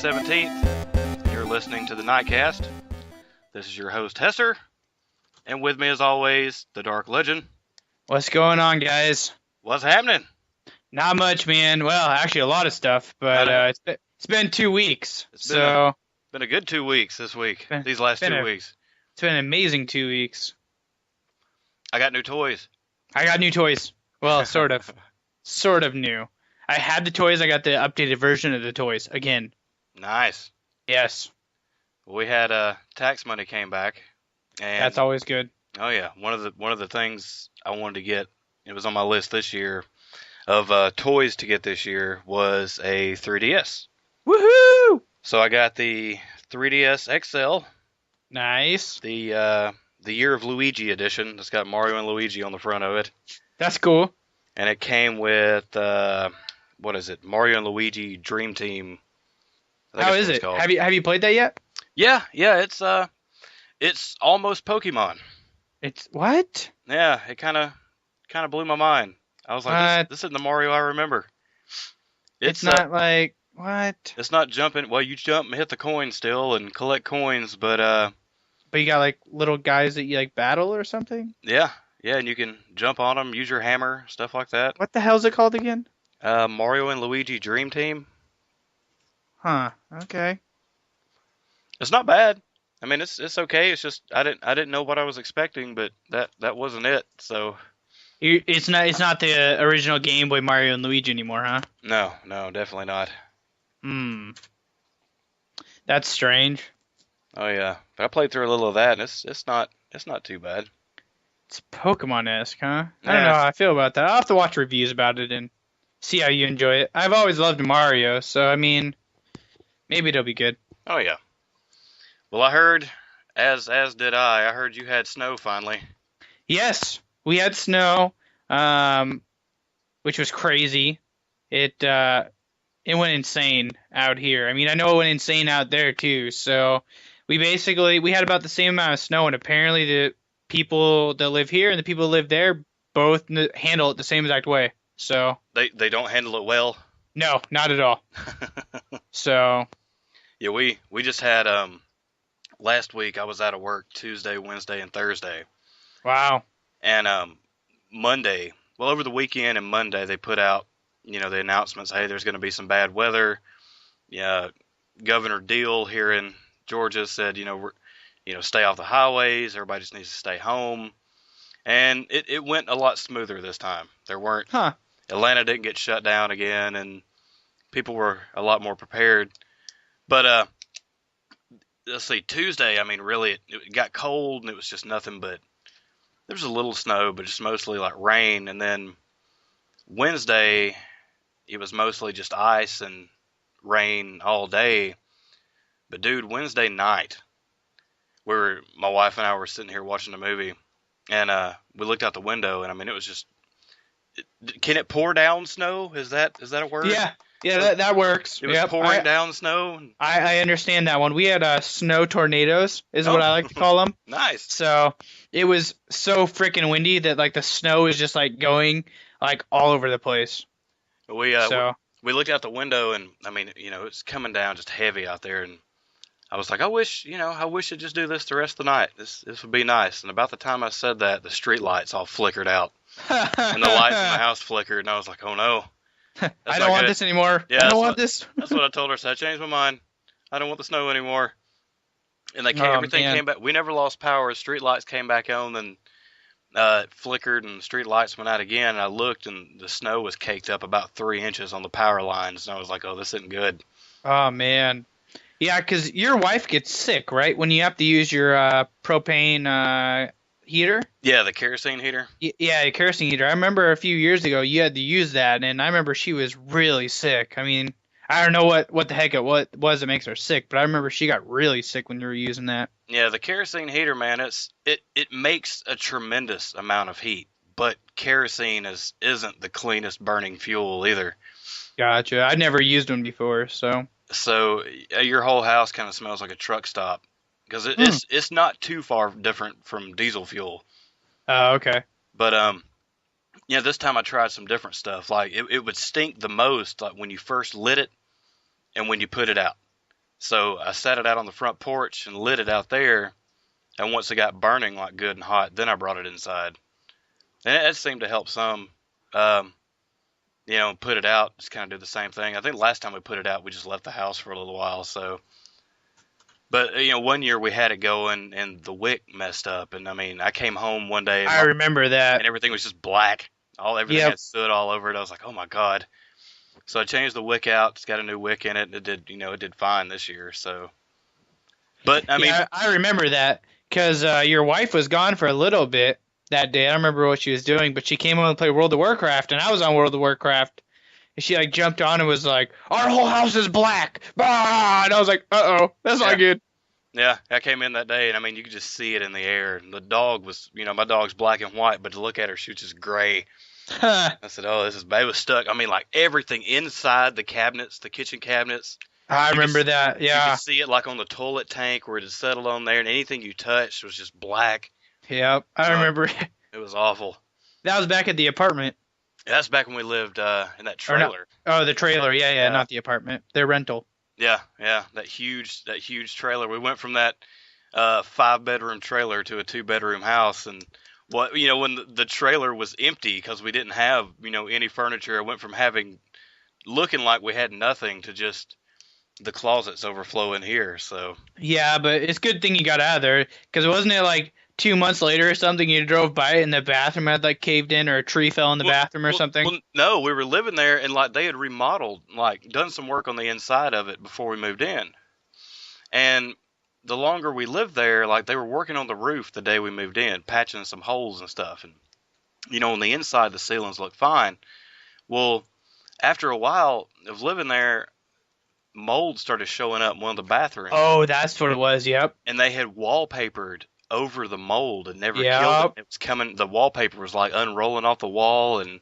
17th. You're listening to the Knightcast. This is your host, Hesser. And with me, as always, the Dark Legend. What's going on, guys? What's happening? Not much, man. Well, actually, a lot of stuff, but it's been 2 weeks. It's been a good 2 weeks this week. These last 2 weeks. It's been an amazing 2 weeks. I got new toys. I got new toys. Well, sort of. Sort of new. I had the toys. I got the updated version of the toys again. Nice. Yes. We had tax money came back. And that's always good. Oh yeah, one of the things I wanted to get, it was on my list this year of toys to get this year, was a 3DS. Woohoo! So I got the 3DS XL. Nice. The Year of Luigi edition. It's got Mario and Luigi on the front of it. That's cool. And it came with what is it? Mario and Luigi Dream Team. How is it? Have you played that yet? Yeah. It's almost Pokemon. It's what? Yeah, it kind of blew my mind. I was like, this isn't the Mario I remember. It's not like what? It's not jumping. Well, you jump and hit the coins still and collect coins, but you got like little guys that you like battle or something? Yeah, and you can jump on them, use your hammer, stuff like that. What the hell's it called again? Mario and Luigi Dream Team. Huh. Okay. It's not bad. I mean, it's okay. It's just I didn't know what I was expecting, but that wasn't it. So it's not the original Game Boy Mario and Luigi anymore, huh? No, definitely not. That's strange. Oh yeah, but I played through a little of that, and it's not too bad. It's Pokemon-esque, huh? I don't know how I feel about that. I'll have to watch reviews about it and see how you enjoy it. I've always loved Mario, so I mean, maybe it'll be good. Oh yeah. Well, I heard, as did I heard you had snow finally. Yes, we had snow, which was crazy. It went insane out here. I mean, I know it went insane out there too. So we had about the same amount of snow, and apparently the people that live here and the people that live there both handle it the same exact way. So they don't handle it well. No, not at all. So yeah, we just had last week I was out of work Tuesday, Wednesday, and Thursday. Wow. And Monday, well, over the weekend and Monday, they put out, the announcements, hey, there's going to be some bad weather. Yeah, Governor Deal here in Georgia said, stay off the highways. Everybody just needs to stay home. And it went a lot smoother this time. There weren't, Atlanta didn't get shut down again, and people were a lot more prepared. But let's see, Tuesday, I mean, really, it got cold, and it was just nothing but, there was a little snow, but just mostly like rain. And then Wednesday, it was mostly just ice and rain all day. But dude, Wednesday night, my wife and I were sitting here watching a movie, and we looked out the window, and I mean, it was just, can it pour down snow? Is that a word? Yeah, that works. It was pouring down snow. I understand that one. We had snow tornadoes, is what I like to call them. Nice. So it was so freaking windy that like the snow is just like going like all over the place. We looked out the window, and I mean, it's coming down just heavy out there, and I was like, I wish it'd just do this the rest of the night. This would be nice. And about the time I said that, the street lights all flickered out, and the lights in the house flickered, and I was like, oh no. I don't want this anymore. Yeah, I don't want this. That's what I told her. So I changed my mind. I don't want the snow anymore. And everything came back. We never lost power. Street lights came back on, and it flickered, and the street lights went out again. And I looked, and the snow was caked up about 3 inches on the power lines. And I was like, oh, this isn't good. Oh, man. Yeah, because your wife gets sick, right? When you have to use your propane heater? Yeah, the kerosene heater. Yeah, the kerosene heater. I remember a few years ago you had to use that, and I remember she was really sick. I mean, I don't know what the heck it was that makes her sick, but I remember she got really sick when you were using that. Yeah, the kerosene heater, man, it makes a tremendous amount of heat, but kerosene isn't the cleanest burning fuel either. Gotcha. I'd never used one before, so. So your whole house kind of smells like a truck stop. Because it's not too far different from diesel fuel. Oh, okay. But this time I tried some different stuff. Like it would stink the most, like when you first lit it, and when you put it out. So I set it out on the front porch and lit it out there. And once it got burning like good and hot, then I brought it inside. And it seemed to help some. Um, put it out, just kind of do the same thing. I think last time we put it out, we just left the house for a little while. So, but one year we had it going and the wick messed up. And I mean, I came home one day and, I remember that. and everything was just black. Everything Yep. had soot all over it. I was like, oh my God. So I changed the wick out. It's got a new wick in it. And it did, it did fine this year. So, but I mean, Yeah, I remember that because your wife was gone for a little bit that day. I don't remember what she was doing, but she came home and played World of Warcraft, and I was on World of Warcraft. And she like jumped on and was like, "Our whole house is black!" Bah! And I was like, "Uh-oh, that's yeah, not good." yeah, I came in that day and I mean, you could just see it in the air. And the dog was, my dog's black and white, but to look at her, she was just gray. I said, oh, this is bad. It was stuck. I mean, like everything inside the cabinets, the kitchen cabinets. I remember that. You Yeah. could see it like on the toilet tank where it had settled on there, and anything you touched was just black. Yep. I remember. It was awful. That was back at the apartment. That's back when we lived in that Or not- trailer. Oh, the trailer. Yeah, Yeah. not the apartment. Their rental. Yeah, that huge trailer. We went from that 5-bedroom trailer to a 2-bedroom house, and when the trailer was empty because we didn't have any furniture, it went from looking like we had nothing to just the closets overflow in here. So Yeah, but it's a good thing you got out of there because wasn't it like 2 months later or something you drove by it and the bathroom had like caved in or a tree fell in the bathroom or something? Well, no, we were living there and like they had remodeled, like done some work on the inside of it before we moved in. And the longer we lived there, like they were working on the roof the day we moved in, patching some holes and stuff. And on the inside the ceilings looked fine. Well, after a while of living there, mold started showing up in one of the bathrooms. Oh, that's what it was. Yep. And they had wallpapered over the mold and never Yep. killed it. It was coming. The wallpaper was like unrolling off the wall, and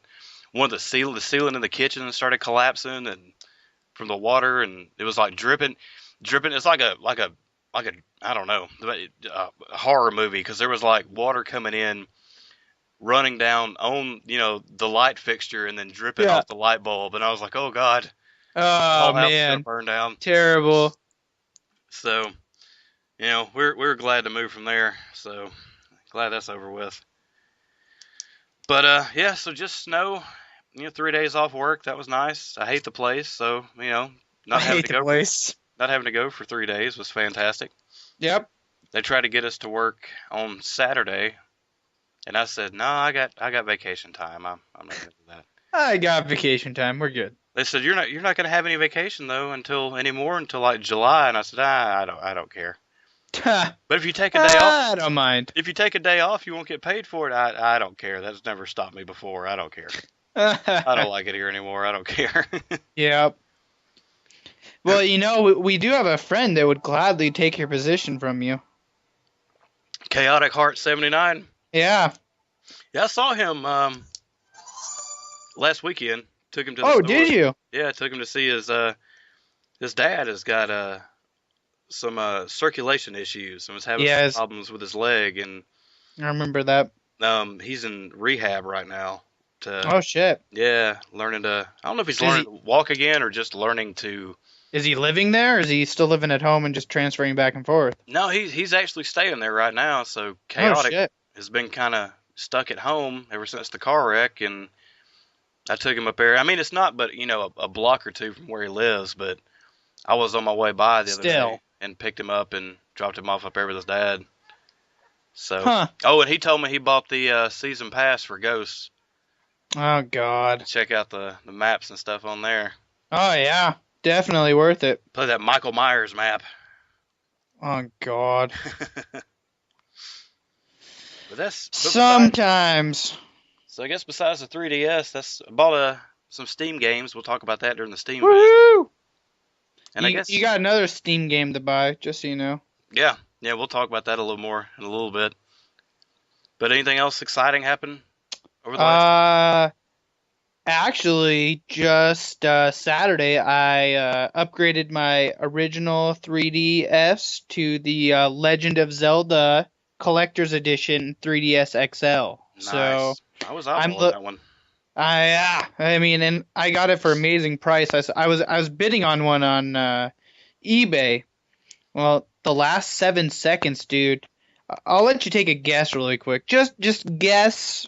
one of the ceiling in the kitchen started collapsing, and from the water, and it was like dripping. It's like a I don't know, a horror movie because there was like water coming in, running down on the light fixture, and then dripping Yeah. off the light bulb, and I was like, oh God, the Oh whole house is man, gonna burn down. terrible. So. We're glad to move from there, so glad that's over with. But yeah, so just snow, 3 days off work, that was nice. I hate the place, so I not having hate to the go place. not having to go for 3 days was fantastic. Yep. They tried to get us to work on Saturday, and I said, no, I got vacation time. I'm not gonna do that. I got vacation time. We're good. They said you're not gonna have any vacation though until like July, and I said I don't care. But if you take a day off, I don't mind. if you take a day off, you won't get paid for it. I don't care. That's never stopped me before. I don't care. I don't like it here anymore. I don't care. Yep. Well, we do have a friend that would gladly take your position from you. Chaotic Heart 79. Yeah. Yeah, I saw him last weekend. Took him to the Oh, store. did you? Yeah, I took him to see his dad has got some circulation issues and was having some problems with his leg, and I remember that. he's in rehab right now. Oh shit. Yeah, learning to. I don't know if he's learning to walk again or just learning to. Is he living there, or is he still living at home and just transferring back and forth? No, he's actually staying there right now. So Chaotic Oh shit. has been kind of stuck at home ever since the car wreck, and I took him up there. I mean, it's not but a block or two from where he lives, but I was on my way by the other day and picked him up and dropped him off up there with his dad. So, Huh. Oh, and he told me he bought the season pass for Ghosts. Oh god. Check out the maps and stuff on there. Oh yeah. Definitely worth it. Play that Michael Myers map. Oh god. But Sometimes. So I guess besides the 3DS, I bought some Steam games. We'll talk about that during the Steam. Week. Woohoo! And I guess you got another Steam game to buy, just so you know. Yeah, we'll talk about that a little more in a little bit. But anything else exciting happen over the last? Actually, just Saturday, I upgraded my original 3DS to the Legend of Zelda Collector's Edition 3DS XL. Nice. So I was out on that one. I mean, and I got it for amazing price. I was bidding on one on eBay, Well, the last 7 seconds, dude. I'll let you take a guess really quick. Just guess,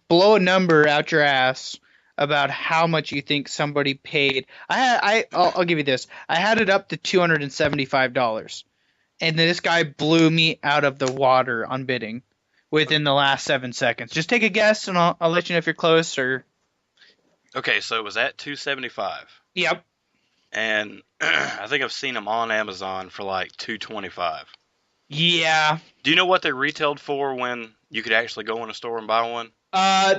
blow a number out your ass about how much you think somebody paid. I'll give you this. I had it up to $275, and this guy blew me out of the water on bidding within the last 7 seconds. Just take a guess, and I'll let you know if you're close or. Okay, so it was at 275, Yep. and I think I've seen them on Amazon for like 225. Yeah. Do you know what they retailed for when you could actually go in a store and buy one?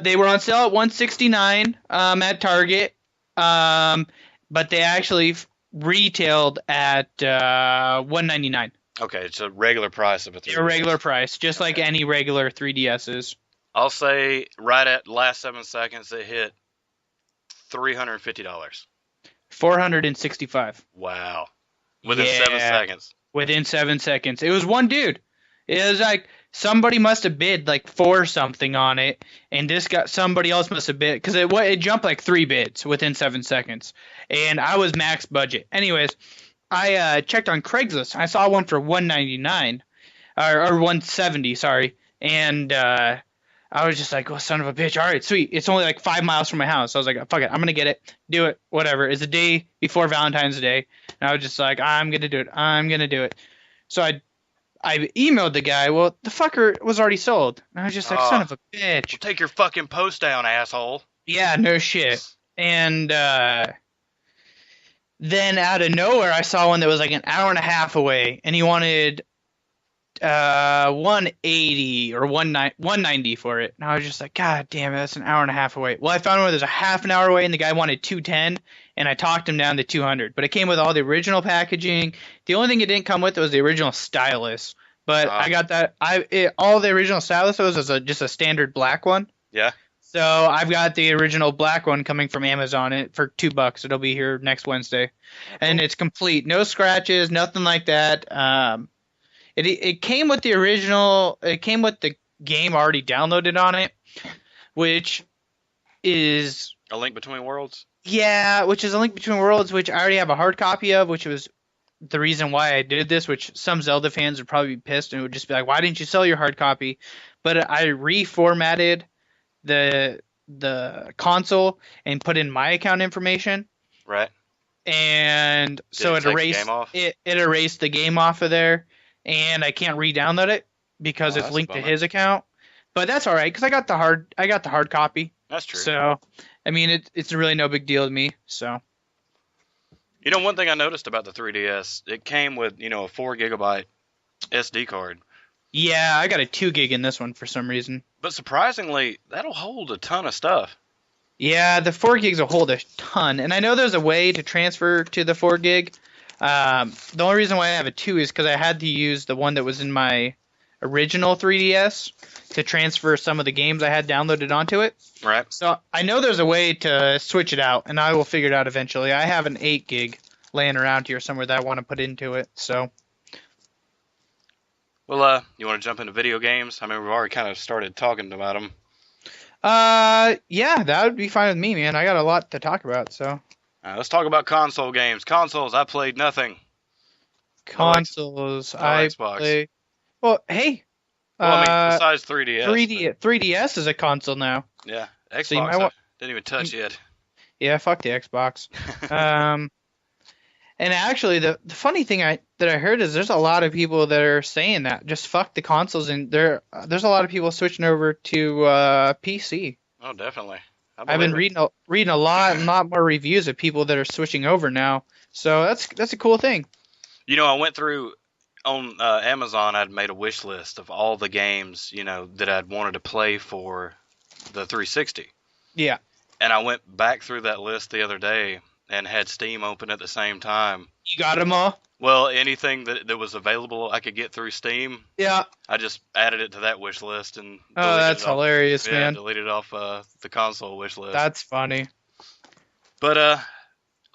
They were on sale at 169 at Target. But they actually retailed at 199. Okay, it's a regular price of a 3DS. A regular price, just like any regular 3DSs. I'll say right at the last 7 seconds it hit $350. 465. Wow. Within Yeah. 7 seconds. Within 7 seconds. It was one dude. It was like somebody must have bid like 4 something on it, and somebody else must have bid because it jumped like 3 bids within 7 seconds, and I was max budget. Anyways, I checked on Craigslist. I saw one for 199 or 170, sorry, and I was just like, "Oh, son of a bitch! All right, sweet. It's only like 5 miles from my house." So I was like, "Fuck it, I'm gonna get it, do it, whatever." It's the day before Valentine's Day, and I was just like, "I'm gonna do it. I'm gonna do it." So I emailed the guy. Well, the fucker was already sold. And I was just like, "Son of a bitch!" Well, take your fucking post down, asshole. Yeah, no shit. And then out of nowhere, I saw one that was like an hour and a half away, and he wanted 180 or 190 for it. And I was just like, God damn it, that's an hour and a half away. Well, I found one that was a half an hour away, and the guy wanted 210, and I talked him down to 200. But it came with all the original packaging. The only thing it didn't come with was the original stylus. But I got that. All the original stylus was just a standard black one. Yeah. So I've got the original black one coming from Amazon for $2. It'll be here next Wednesday, and it's complete, no scratches, nothing like that. It came with the original. It came with the game already downloaded on it, which is A Link Between Worlds? yeah, which is A Link Between Worlds, which I already have a hard copy of, which was the reason why I did this. Which some Zelda fans would probably be pissed and would just be like, "Why didn't you sell your hard copy?" But I reformatted the console and put in my account information. Right. And so it erased it erased the game off of there, and I can't re-download it because it's linked to his account. But that's all right because I got the hard copy. That's true. So, I mean, it's really no big deal to me. So, you know, one thing I noticed about the 3DS, it came with, a 4 gigabyte SD card. Yeah, I got a 2 gig in this one for some reason. But surprisingly, that'll hold a ton of stuff. Yeah, the 4 gigs will hold a ton, and I know there's a way to transfer to the 4 gig. The only reason why I have a 2 is because I had to use the one that was in my original 3DS to transfer some of the games I had downloaded onto it. Right. So I know there's a way to switch it out, and I will figure it out eventually. I have an 8 gig laying around here somewhere that I want to put into it. So. Well, you want to jump into video games? I mean, we've already kind of started talking about them. Yeah, that would be fine with me, man. I got a lot to talk about, so. Let's talk about console games. Consoles, I played nothing. Consoles, no I Xbox. play. Well, hey. Well, I mean, besides 3DS. 3DS is a console now. Yeah, So Xbox I didn't even touch yet. Yeah, fuck the Xbox. And actually, the funny thing that I heard is there's a lot of people that are saying that just fuck the consoles, and there's a lot of people switching over to PC. Oh, definitely. I've been reading a lot more reviews of people that are switching over now. So that's a cool thing. You know, I went through on Amazon. I'd made a wish list of all the games that I'd wanted to play for the 360. Yeah. And I went back through that list the other day and had Steam open at the same time. You got them all? Well, anything that was available I could get through Steam. Yeah. I just added it to that wish list and oh, that's hilarious, man. Deleted off the console wish list. That's funny. But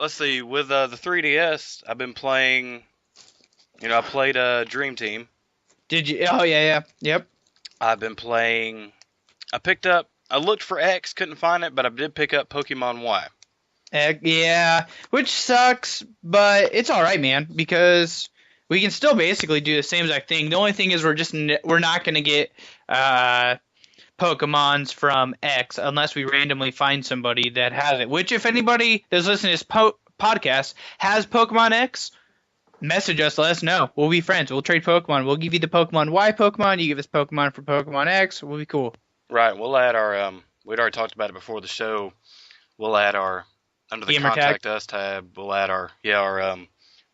let's see. With the 3DS, I've been playing. I played Dream Team. Did you? Oh yeah. Yep. I've been playing. I looked for X, couldn't find it, but I did pick up Pokemon Y. Yeah, which sucks, but it's all right, man, because we can still basically do the same exact thing. The only thing is we're not going to get Pokemons from X unless we randomly find somebody that has it. Which, if anybody that's listening to this podcast has Pokemon X, message us. Let us know. We'll be friends. We'll trade Pokemon. We'll give you the Pokemon Y Pokemon. You give us Pokemon for Pokemon X. We'll be cool. Right. We'll add our we'd already talked about it before the show. We'll add our under the Gamer tag. contact us tab. We'll add our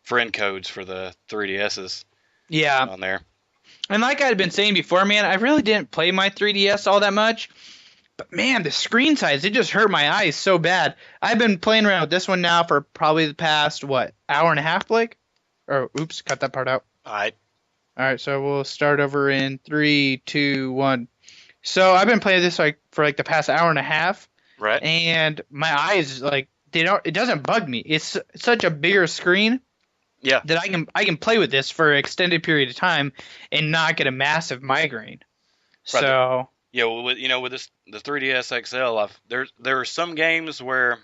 friend codes for the 3DSs Yeah. on there. And like I had been saying before, man, I really didn't play my 3DS all that much. But man, the screen size, it just hurt my eyes so bad. I've been playing around with this one now for probably the past, hour and a half, Blake? Or, oops, cut that part out. All right. All right, so we'll start over in 3, 2, 1. So I've been playing this for the past hour and a half. Right. And my eyes, it doesn't bug me. It's such a bigger screen. Yeah. That I can play with this for an extended period of time and not get a massive migraine. Right. So yeah, well, with this the 3DS XL, there are some games where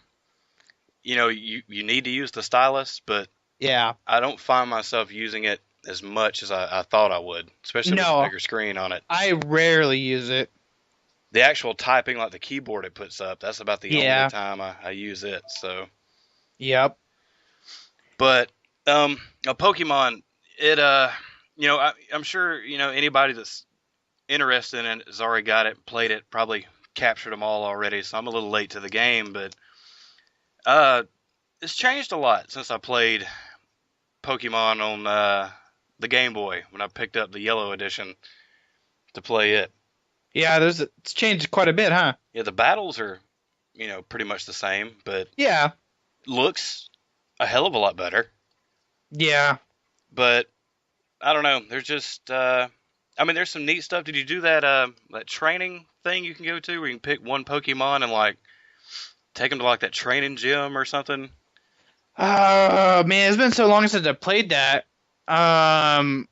you need to use the stylus, but yeah, I don't find myself using it as much as I thought I would, especially with the bigger screen on it. I rarely use it. The actual typing, like the keyboard it puts up, that's about the only time I use it. So. Yep. But a Pokemon, I'm sure anybody that's interested in it has already got it, played it, probably captured them all already. So I'm a little late to the game, but it's changed a lot since I played Pokemon on the Game Boy when I picked up the Yellow Edition to play it. Yeah, it's changed quite a bit, huh? Yeah, the battles are, pretty much the same, but yeah, looks a hell of a lot better. Yeah. But I don't know. There's just there's some neat stuff. Did you do that training thing you can go to where you can pick one Pokemon and take them to that training gym or something? Man, it's been so long since I played that. I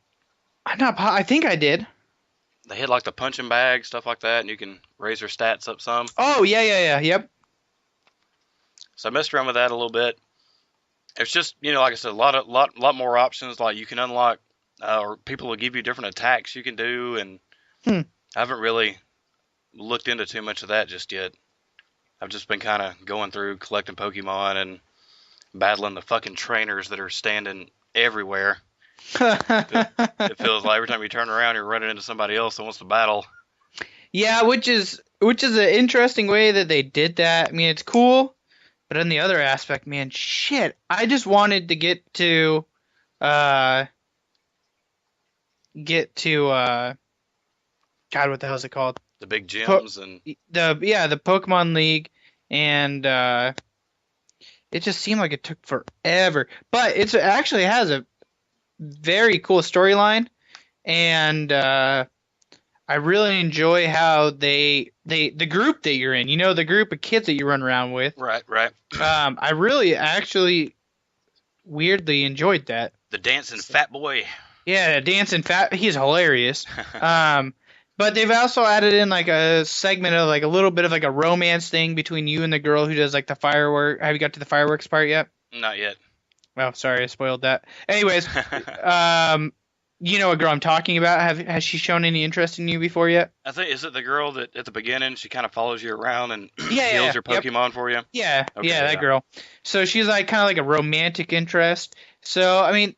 think I did. They had the punching bag, stuff like that, and you can raise their stats up some. Oh, yeah, yep. So I messed around with that a little bit. It's just, like I said, a lot more options. Like you can unlock, or people will give you different attacks you can do, and I haven't really looked into too much of that just yet. I've just been kind of going through collecting Pokemon and battling the fucking trainers that are standing everywhere. It feels like every time you turn around, you're running into somebody else that wants to battle. Yeah, which is an interesting way that they did that. I mean, it's cool, but on the other aspect, man, shit, I just wanted to get to God, what the hell is it called? The big gyms and the Pokemon League, and it just seemed like it took forever. But it actually has a very cool storyline, and I really enjoy how the group that you're in, the group of kids that you run around with. Right. I really actually weirdly enjoyed that. The dancing fat boy. Yeah, dancing fat. He's hilarious. But they've also added in a segment of a little bit of a romance thing between you and the girl who does the firework. Have you got to the fireworks part yet? Not yet. Well, sorry, I spoiled that. Anyways, you know what girl I'm talking about? Has she shown any interest in you before yet? I think, is it the girl that at the beginning she kind of follows you around and yeah, heals your Pokemon for you? Yeah, okay, that girl. So she's kind of a romantic interest. So I mean,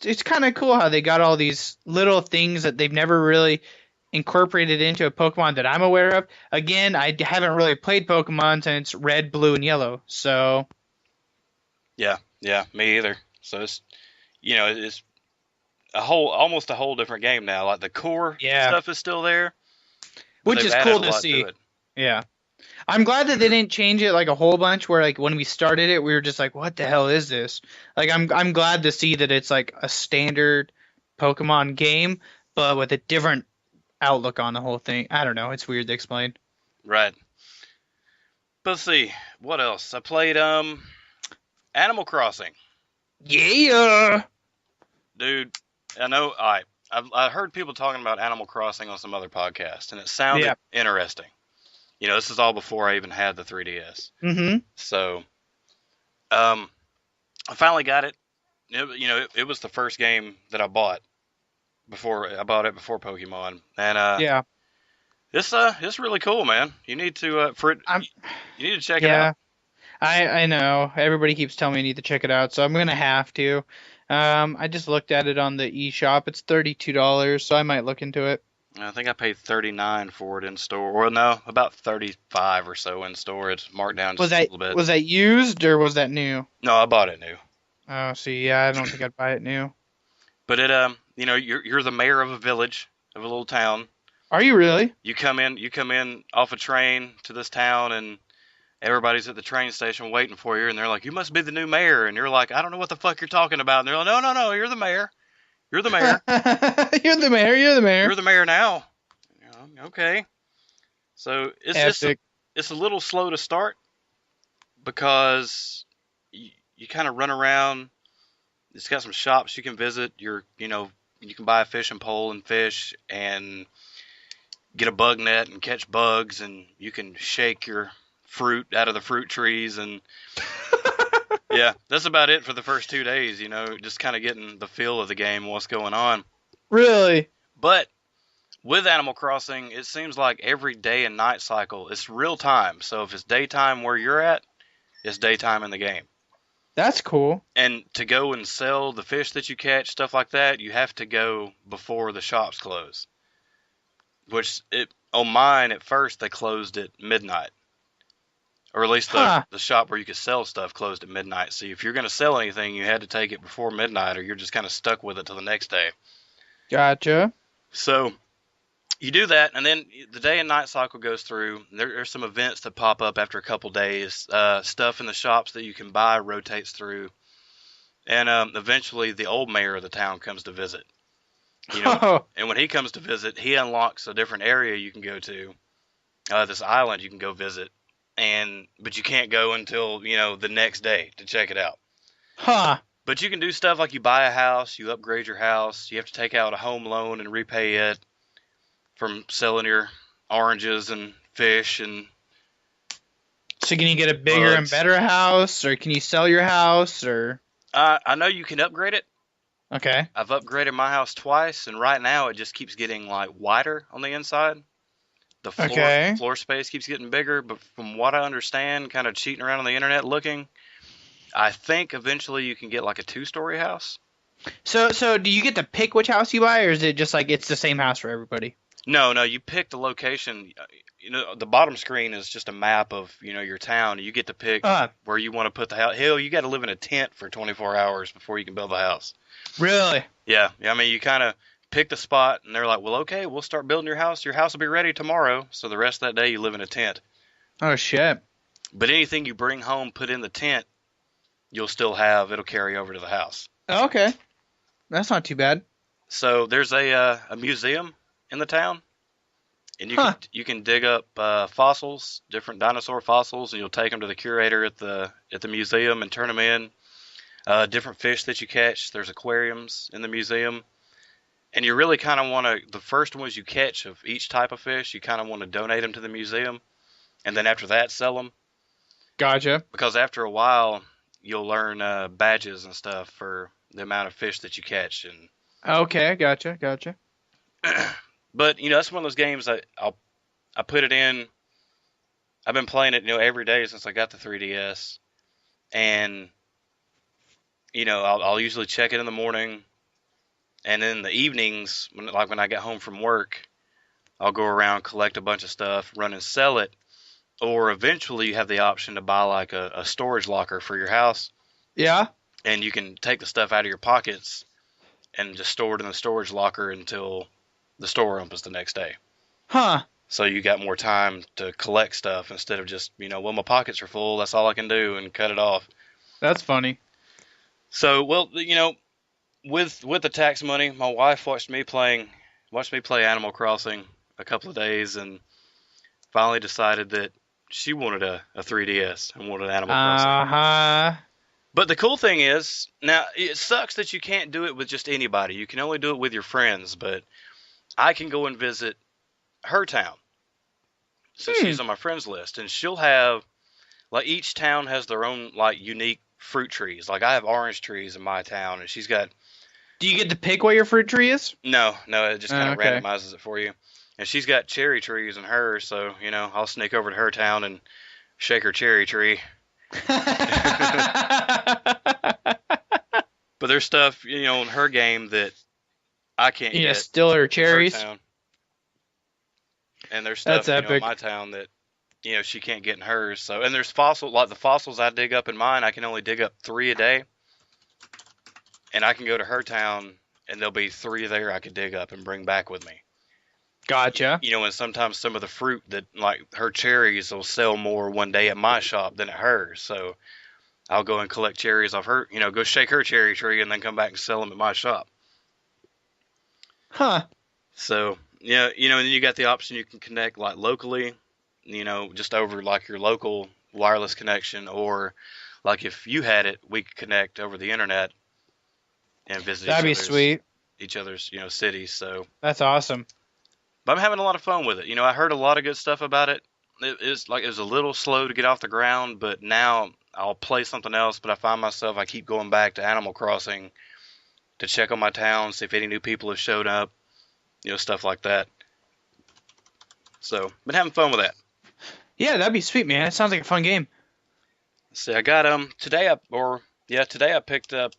it's kind of cool how they got all these little things that they've never really incorporated into a Pokemon that I'm aware of. Again, I haven't really played Pokemon since Red, Blue, and Yellow. So yeah, me either. So it's it's almost a whole different game now. The core stuff is still there, which is cool to see. Yeah, I'm glad that they didn't change it a whole bunch. Where when we started it, we were just what the hell is this? I'm glad to see that it's a standard Pokemon game, but with a different outlook on the whole thing. I don't know. It's weird to explain. Right. But let's see. What else? I played Animal Crossing. Yeah. Dude, I know. I heard people talking about Animal Crossing on some other podcasts, and it sounded interesting. This is all before I even had the 3DS. Mm-hmm. So, I finally got it. it was the first game that I bought before I bought it before Pokemon, and Yeah. it's really cool, man. You need to for it. I'm. You need to check it out. Yeah. I know. Everybody keeps telling me I need to check it out, so I'm gonna have to. I just looked at it on the eShop. It's $32, so I might look into it. I think I paid 39 for it in store. Or no, about 35 or so in store. It's marked down Was just a that little bit. was that used or was that new? No, I bought it new. Oh, see, yeah, I don't think I'd buy it new. But you're the mayor of a village, of a little town. Are you really? You come in off a train to this town, and everybody's at the train station waiting for you, and they're like, "You must be the new mayor," and you're like, "I don't know what the fuck you're talking about," and they're like, "No, no, no, you're the mayor. You're the mayor. You're the mayor. You're the mayor. You're the mayor now." Okay. So Epic. it's a little slow to start because you kind of run around. It's got some shops you can visit. You can buy a fishing pole and fish and get a bug net and catch bugs, and you can shake your fruit out of the fruit trees. And yeah, that's about it for the first 2 days, just kind of getting the feel of the game, what's going on. Really? But with Animal Crossing, it seems like every day and night cycle, it's real time. So if it's daytime where you're at, it's daytime in the game. That's cool. And to go and sell the fish that you catch, stuff like that, you have to go before the shops close. On mine at first they closed at midnight, or at least Huh. the shop where you could sell stuff closed at midnight. So if you're going to sell anything, you had to take it before midnight, or you're just kind of stuck with it till the next day. Gotcha. So you do that, and then the day and night cycle goes through. There's some events that pop up after a couple days. Stuff in the shops that you can buy rotates through, and eventually the old mayor of the town comes to visit. Oh, And when he comes to visit, he unlocks a different area you can go to. This island you can go visit, but you can't go until the next day to check it out. huh. But you can do stuff like you buy a house, you upgrade your house, you have to take out a home loan and repay it from selling your oranges and fish and So can you get a bigger and bugs. better house, or can you sell your house, or? I know you can upgrade it. Okay. I've upgraded my house twice, and right now it just keeps getting like wider on the inside. The Okay. floor space keeps getting bigger, but from what I understand, kind of cheating around on the internet looking, I think eventually you can get like a 2-story house. So do you get to pick which house you buy, or is it just like it's the same house for everybody? No, you pick the location. The bottom screen is just a map of, your town. You get to pick where you want to put the house. Hell, you got to live in a tent for 24 hours before you can build the house. Really? Yeah. I mean, you kind of pick the spot, and they're like, well, okay, we'll start building your house. Your house will be ready tomorrow. So the rest of that day, you live in a tent. Oh shit. But anything you bring home, put in the tent, it'll carry over to the house. Okay. That's not too bad. So there's a museum in the town, and you can dig up fossils, different dinosaur fossils, and you'll take them to the curator at the museum and turn them in. Different fish that you catch. There's aquariums in the museum, and you really kind of want to, the first ones you catch of each type of fish, you kind of want to donate them to the museum, and then after that sell them, Gotcha. because after a while you'll earn badges and stuff for the amount of fish that you catch. And Okay, gotcha. but that's one of those games I put it in. I've been playing it every day since I got the 3DS, and I'll usually check it in the morning, and then in the evenings when I get home from work, I'll go around, collect a bunch of stuff, run and sell it, or eventually you have the option to buy like a storage locker for your house, Yeah? and you can take the stuff out of your pockets and just store it in the storage locker until the store opens the next day. Huh. So you got more time to collect stuff instead of just, well, my pockets are full, that's all I can do, and cut it off. That's funny. So, well, with the tax money, my wife watched me play Animal Crossing a couple of days, and finally decided that she wanted a 3DS and wanted Animal Crossing. Uh-huh. But the cool thing is, now it sucks that you can't do it with just anybody. You can only do it with your friends, but I can go and visit her town. So she's on my friends list, and she'll have, like, each town has their own, like, unique fruit trees. Like I have orange trees in my town, and she's got Do you get to pick what your fruit tree is? no, it just kind of Okay. randomizes it for you. And she's got cherry trees in hers, so I'll sneak over to her town and shake her cherry tree. But there's stuff in her game that I can't Yeah, get still her in her cherries. town, and there's That's stuff in epic. my town that she can't get in hers. So, and there's like the fossils I dig up in mine, I can only dig up 3 a day, and I can go to her town and there'll be 3 there I could dig up and bring back with me. Gotcha. And sometimes some of the fruit that like her cherries will sell more one day at my shop than at hers. So I'll go and collect cherries off her, go shake her cherry tree and then come back and sell them at my shop. Huh. So, yeah, and then you got the option you can connect like locally, just over like your local wireless connection, or like if you had it, we could connect over the internet and visit That'd be sweet. each other's, cities. So, That's awesome. but I'm having a lot of fun with it. I heard a lot of good stuff about it. It was a little slow to get off the ground, but now I'll play something else, but I find myself I keep going back to Animal Crossing to check on my town, see if any new people have showed up, stuff like that. So, been having fun with that. Yeah, that'd be sweet, man. It sounds like a fun game. See, I got today I picked up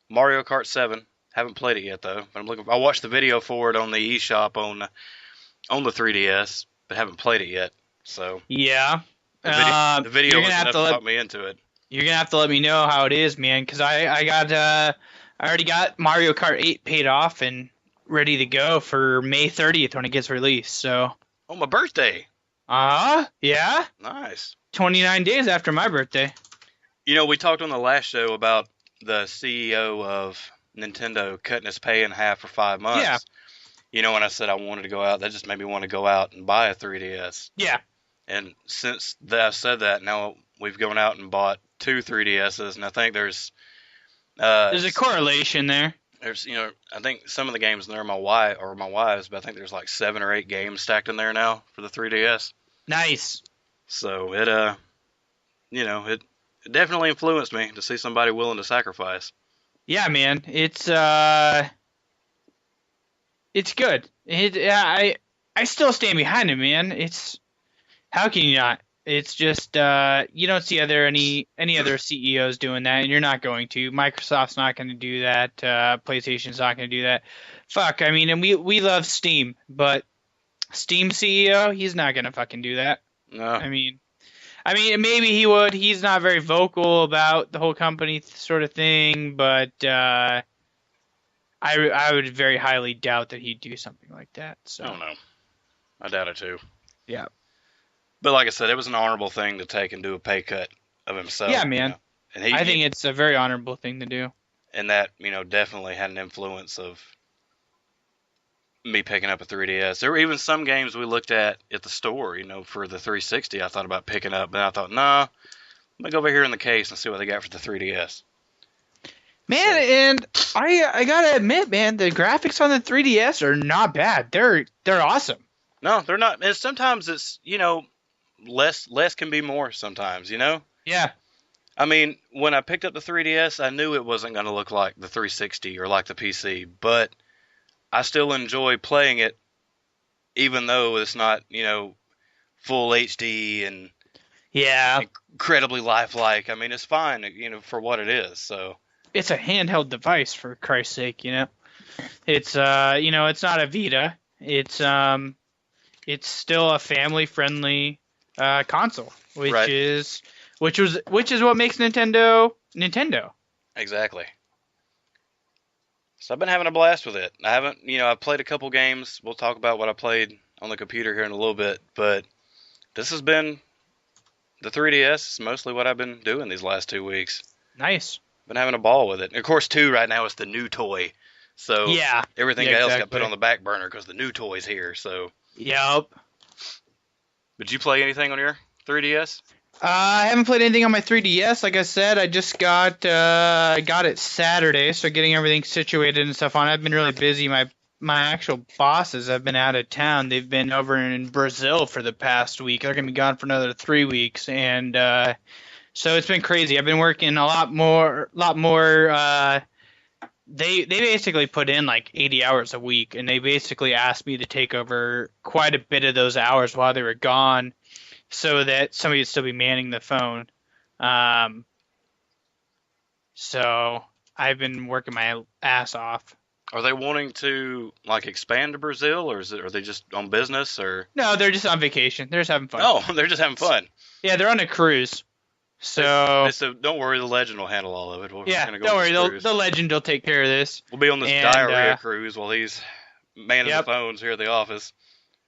Mario Kart 7. Haven't played it yet though. But I watched the video for it on the eShop on the 3DS, but haven't played it yet. So Yeah. the video you're was gonna have enough to to let talk me into it. you're gonna have to let me know how it is, man, because I already got Mario Kart 8 paid off and ready to go for May 30th when it gets released. So. Oh, my birthday. Yeah. Nice. 29 days after my birthday. We talked on the last show about the CEO of Nintendo cutting his pay in half for 5 months. Yeah. When I said I wanted to go out, that just made me want to go out and buy a 3DS. Yeah. And since I said that, now we've gone out and bought 2 3DSs, and I think there's a correlation there. There's, I think some of the games in there are my wife's, but I think there's like 7 or 8 games stacked in there now for the 3DS. Nice. So it it definitely influenced me to see somebody willing to sacrifice. Yeah, man. It's good. I still stand behind it, man. How can you not? It's just you don't see any other CEOs doing that, and you're not going to. Microsoft's not going to do that. PlayStation's not going to do that. Fuck. I mean, and we love Steam, but Steam CEO, he's not going to fucking do that. No. I mean, maybe he would. He's not very vocal about the whole company sort of thing, but I would very highly doubt that he'd do something like that. So I don't know. I doubt it too. Yeah. But like I said, it was an honorable thing to take and do a pay cut of himself. Yeah, man. And I think it's a very honorable thing to do. And that, definitely had an influence of me picking up a 3DS. There were even some games we looked at the store, for the 360 I thought about picking up, but I thought, nah, let me go over here in the case and see what they got for the 3DS. Man, and I gotta admit, man, the graphics on the 3DS are not bad. They're awesome. No, they're not. And sometimes it's, less can be more sometimes, Yeah. I mean, when I picked up the 3DS, I knew it wasn't going to look like the 360 or like the PC, but I still enjoy playing it, even though it's not, full HD and Yeah. incredibly lifelike. I mean, it's fine, for what it is. So It's a handheld device, for Christ's sake, It's it's not a Vita. It's still a family-friendly console, which Right. is what makes Nintendo Nintendo. Exactly. So I've been having a blast with it. I haven't, I've played a couple games. We'll talk about what I played on the computer here in a little bit, but this has been the 3DS is mostly what I've been doing these last 2 weeks. Nice. Been having a ball with it. And of course, 2 right now is the new toy. So Yeah. everything Yeah, else got exactly. put on the back burner because the new toy's here. So, Yep. did you play anything on your 3DS? I haven't played anything on my 3DS. Like I said, I just got it Saturday, so getting everything situated and stuff on. I've been really busy. My actual bosses have been out of town. They've been over in Brazil for the past week. They're gonna be gone for another 3 weeks, and So it's been crazy. I've been working a lot more. They basically put in like 80 hours a week, and they basically asked me to take over quite a bit of those hours while they were gone, so that somebody would still be manning the phone. Um, so I've been working my ass off. Are they wanting to like expand to Brazil, or are they just on business, or? No, they're just on vacation. They're just having fun. Oh, they're just having fun. Yeah, they're on a cruise. They So said, don't worry, the legend will handle all of it. We're yeah, gonna go don't on worry. this cruise. The legend will take care of this. We'll be on this And diarrhea cruise while he's manning the yep, phones here at the office.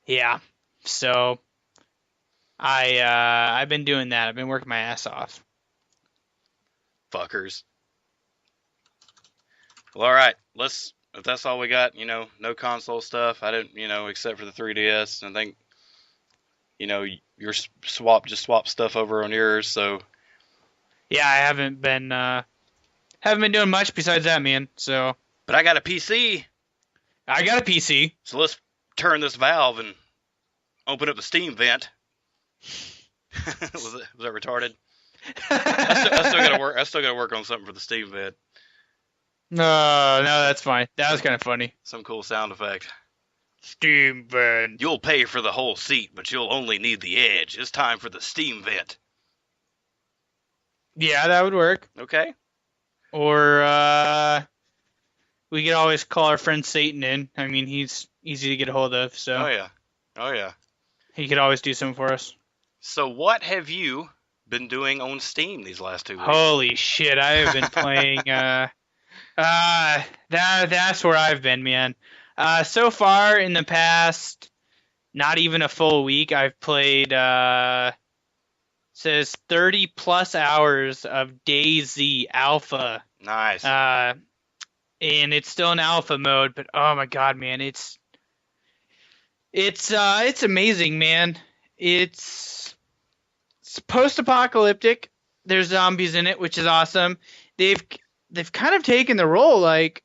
yeah. So I've been doing that. I've been working my ass off. Fuckers. Well, all right. If that's all we got, no console stuff. I didn't, except for the 3DS. I think, your swap stuff over on yours. So Yeah, I haven't been doing much besides that, man. So but I got a PC. I got a PC. So let's turn this valve and open up the Steam vent. was that retarded? I still gotta work. I still gotta work on something for the Steam vent. No, that's fine. That was kind of funny. Some cool sound effect. Steam vent. You'll pay for the whole seat, but you'll only need the edge. It's time for the Steam vent. Yeah, that would work. Okay. Or we could always call our friend Satan in. I mean, he's easy to get a hold of, so Oh yeah. he could always do something for us. So what have you been doing on Steam these last 2 weeks? Holy shit, I have been playing. That's where I've been, man. So far in the past, not even a full week, I've played says 30 plus hours of DayZ Alpha. Nice. And it's still in alpha mode, but oh my god, man, it's amazing, man. It's post-apocalyptic. There's zombies in it, which is awesome. They've kind of taken the role like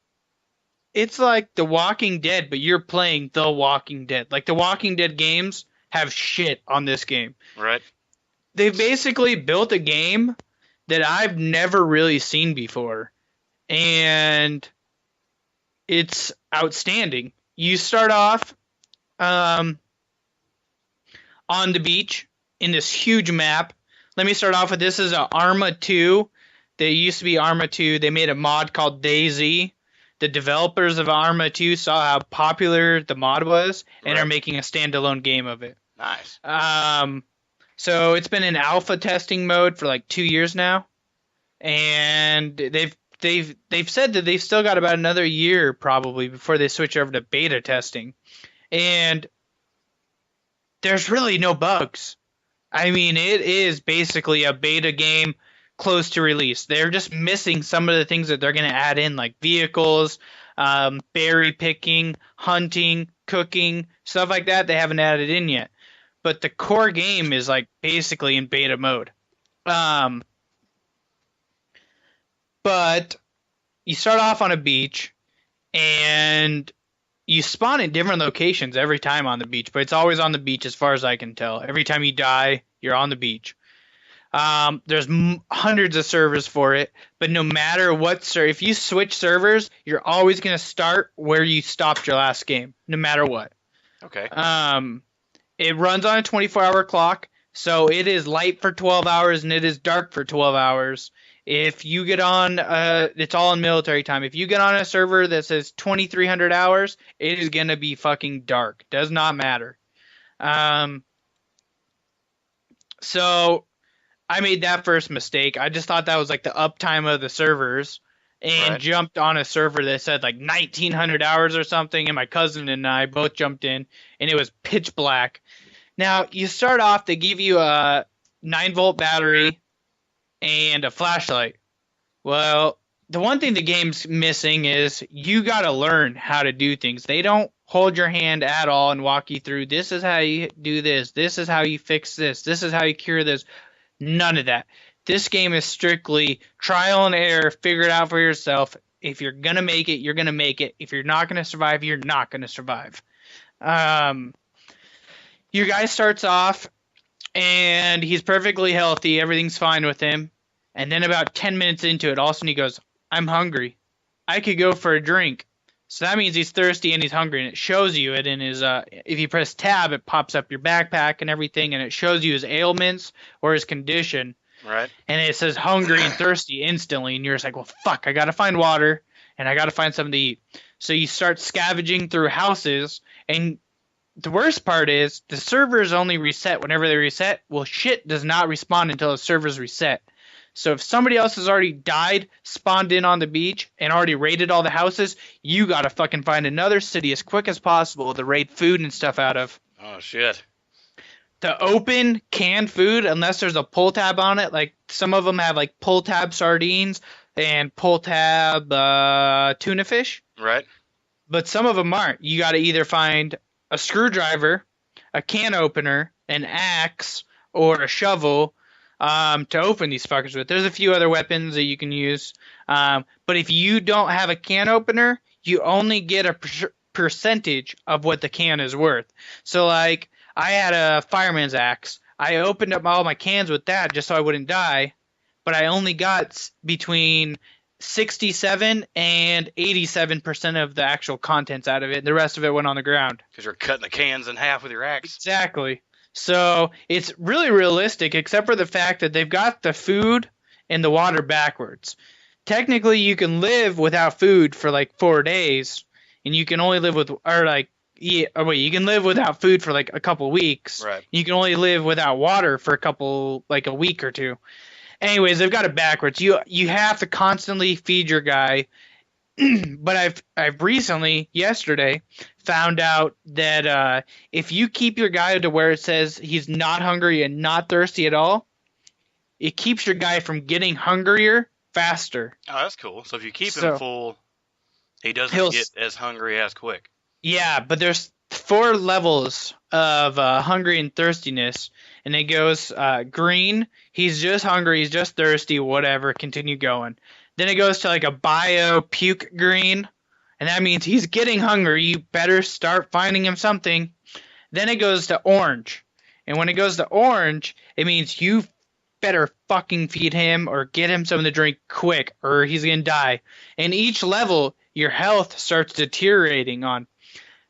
it's like The Walking Dead, but you're playing The Walking Dead. Like the Walking Dead games have shit on this game. Right. They've basically built a game that I've never really seen before. And it's outstanding. You start off on the beach in this huge map. Let me start off with this is a Arma 2. They used to be Arma 2. They made a mod called DayZ. The developers of Arma 2 saw how popular the mod was and are making a standalone game of it. Nice. So it's been in alpha testing mode for like 2 years now, and they've said that they've still got about another year probably before they switch over to beta testing, and there's really no bugs. I mean, it is basically a beta game close to release. They're just missing some of the things that they're going to add in, like vehicles, berry picking, hunting, cooking, stuff like that. They haven't added in yet. But the core game is like basically in beta mode. But you start off on a beach and you spawn in different locations every time on the beach, but it's always on the beach as far as I can tell. Every time you die, you're on the beach. There's hundreds of servers for it, but no matter what if you switch servers, you're always going to start where you stopped your last game, no matter what. Okay. It runs on a 24-hour clock, so it is light for 12 hours and it is dark for 12 hours. If you get on, it's all in military time. If you get on a server that says 2,300 hours, it is going to be fucking dark. Does not matter. So I made that first mistake. I just thought that was like the uptime of the servers and jumped on a server that said like 1,900 hours or something, and my cousin and I both jumped in, and it was pitch black. Now, you start off, they give you a 9-volt battery and a flashlight. Well, the one thing the game's missing is you got to learn how to do things. They don't hold your hand at all and walk you through, this is how you do this, this is how you fix this is how you cure this. None of that. This game is strictly trial and error, figure it out for yourself. If you're going to make it, you're going to make it. If you're not going to survive, you're not going to survive. Your guy starts off, and he's perfectly healthy. Everything's fine with him. And then about 10 minutes into it, all of a sudden he goes, I'm hungry. I could go for a drink. So that means he's thirsty and he's hungry, and it shows you it in his, if you press tab, it pops up your backpack and everything, and it shows you his ailments or his condition. Right. And it says hungry and thirsty instantly, and you're just like, well, fuck, I gotta find water, and I gotta find something to eat. So you start scavenging through houses, and the worst part is the servers only reset whenever they reset. Well, shit does not respawn until the servers reset. So if somebody else has already died, spawned in on the beach, and already raided all the houses, you gotta fucking find another city as quick as possible to raid food and stuff out of. Oh, shit. To open canned food, unless there's a pull tab on it, like some of them have like pull tab sardines and pull tab tuna fish. Right. But some of them aren't. You gotta either find a screwdriver, a can opener, an axe, or a shovel to open these fuckers with. There's a few other weapons that you can use. But if you don't have a can opener, you only get a percentage of what the can is worth. So, like, I had a fireman's axe. I opened up all my cans with that just so I wouldn't die. But I only got between 67 and 87% of the actual contents out of it. The rest of it went on the ground. Because you're cutting the cans in half with your axe. Exactly. So it's really realistic, except for the fact that they've got the food and the water backwards. Technically, you can live without food for like 4 days, and you can only live with, you can live without food for like a couple weeks. Right. You can only live without water for a week or two. Anyways, they've got it backwards. You have to constantly feed your guy. But I've recently, yesterday, found out that if you keep your guy to where it says he's not hungry and not thirsty at all, it keeps your guy from getting hungrier faster. Oh, that's cool. So if you keep him full, he doesn't get as hungry as quick. Yeah, but there's 4 levels of hungry and thirstiness, and it goes green, he's just hungry, he's just thirsty, whatever, continue going. Then it goes to like a bio puke green, and that means he's getting hungry. You better start finding him something. Then it goes to orange. And when it goes to orange, it means you better fucking feed him or get him something to drink quick or he's going to die. And each level, your health starts deteriorating on.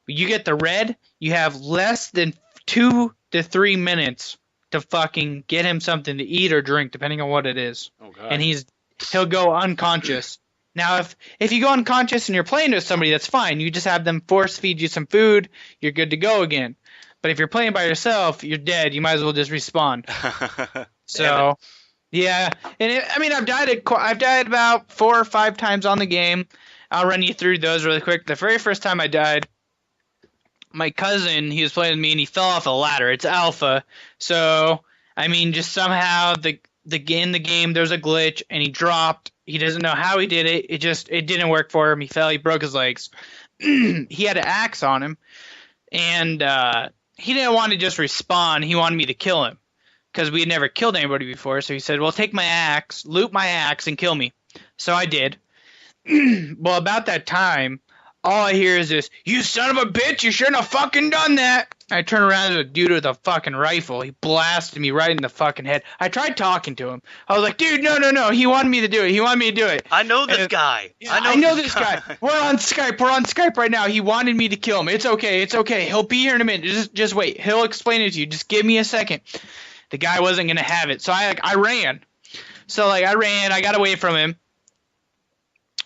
You get the red, you have less than 2 to 3 minutes to fucking get him something to eat or drink, depending on what it is. Oh, God. And he'll go unconscious. Now, if you go unconscious and you're playing with somebody, that's fine. You just have them force feed you some food, you're good to go again. But if you're playing by yourself, you're dead. You might as well just respawn. So, yeah. And I've died about 4 or 5 times on the game. I'll run you through those really quick. The very first time I died, my cousin, he was playing with me, and he fell off a ladder. It's alpha. So, just somehow in the game there's a glitch, and he dropped. He doesn't know how he did it. It didn't work for him. He fell. He broke his legs. He had an axe on him, and he didn't want to just respawn. He wanted me to kill him because we had never killed anybody before. So he said, well, take my axe, loot my axe, and kill me. So I did. Well, about that time, all I hear is this, you son of a bitch, you shouldn't have fucking done that. I turn around to a dude with a fucking rifle. He blasted me right in the fucking head. I tried talking to him. I was like, dude, no. He wanted me to do it. I know this guy. Yeah, I know this guy. We're on Skype right now. He wanted me to kill him. It's okay. He'll be here in a minute. Just wait. He'll explain it to you. Just give me a second. The guy wasn't going to have it. So I ran. I got away from him.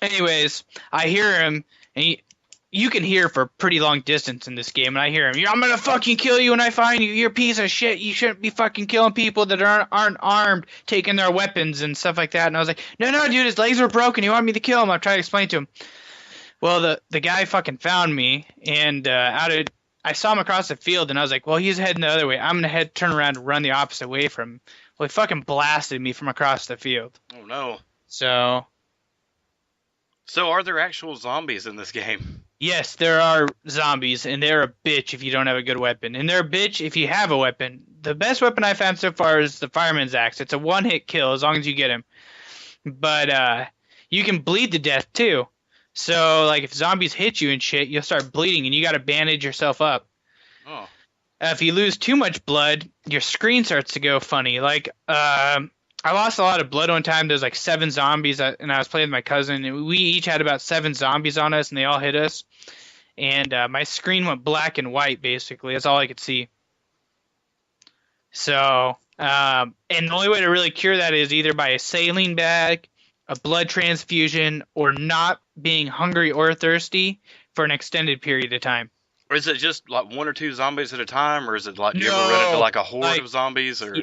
Anyways, I hear him, and you can hear for a pretty long distance in this game, and I hear him, I'm gonna fucking kill you when I find you, you're a piece of shit, you shouldn't be fucking killing people that aren't armed, taking their weapons and stuff like that. And I was like, no, dude, his legs were broken, he wanted me to kill him. I tried to explain to him. Well, the guy fucking found me, and I saw him across the field, and I was like, well, he's heading the other way, I'm gonna turn around and run the opposite way from him. Well, he fucking blasted me from across the field. Oh, no. So are there actual zombies in this game? Yes, there are zombies, and they're a bitch if you don't have a good weapon. And they're a bitch if you have a weapon. The best weapon I found so far is the fireman's axe. It's a one-hit kill as long as you get him. But you can bleed to death, too. So, like, if zombies hit you and shit, you'll start bleeding, and you gotta bandage yourself up. Oh. If you lose too much blood, your screen starts to go funny. Like, I lost a lot of blood one time. There's like 7 zombies, and I was playing with my cousin, and we each had about 7 zombies on us, and they all hit us. And my screen went black and white, basically. That's all I could see. So, and the only way to really cure that is either by a saline bag, a blood transfusion, or not being hungry or thirsty for an extended period of time. Or is it just like one or two zombies at a time, or is it like do you ever run into No, like a horde like of zombies? Or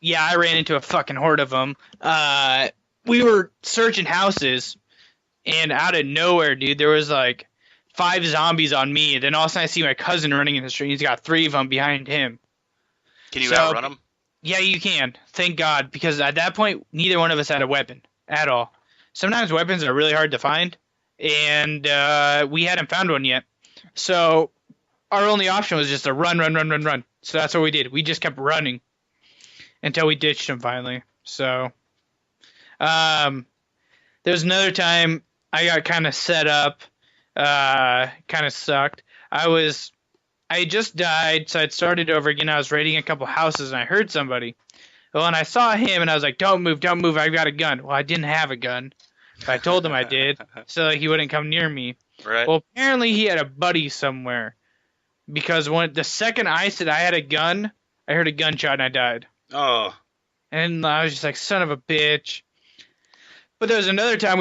yeah, I ran into a fucking horde of them. We were searching houses, and out of nowhere, dude, there was like 5 zombies on me. And then all of a sudden, I see my cousin running in the street. He's got 3 of them behind him. can you So outrun them? yeah, you can. Thank God, because at that point, neither one of us had a weapon at all. Sometimes weapons are really hard to find, and we hadn't found one yet. So our only option was just to run, run, run, run, run. So that's what we did. We just kept running until we ditched him finally. So there's another time I got kind of set up, kind of sucked. I had just died, so I'd started over again. I was raiding a couple houses, and I heard somebody. Well, and I saw him, and I was like, don't move, I've got a gun. Well, I didn't have a gun, but I told him I did, so he wouldn't come near me. Right. Well, apparently he had a buddy somewhere, because the second I said I had a gun, I heard a gunshot, and I died. Oh. And I was just like, son of a bitch. But there was another time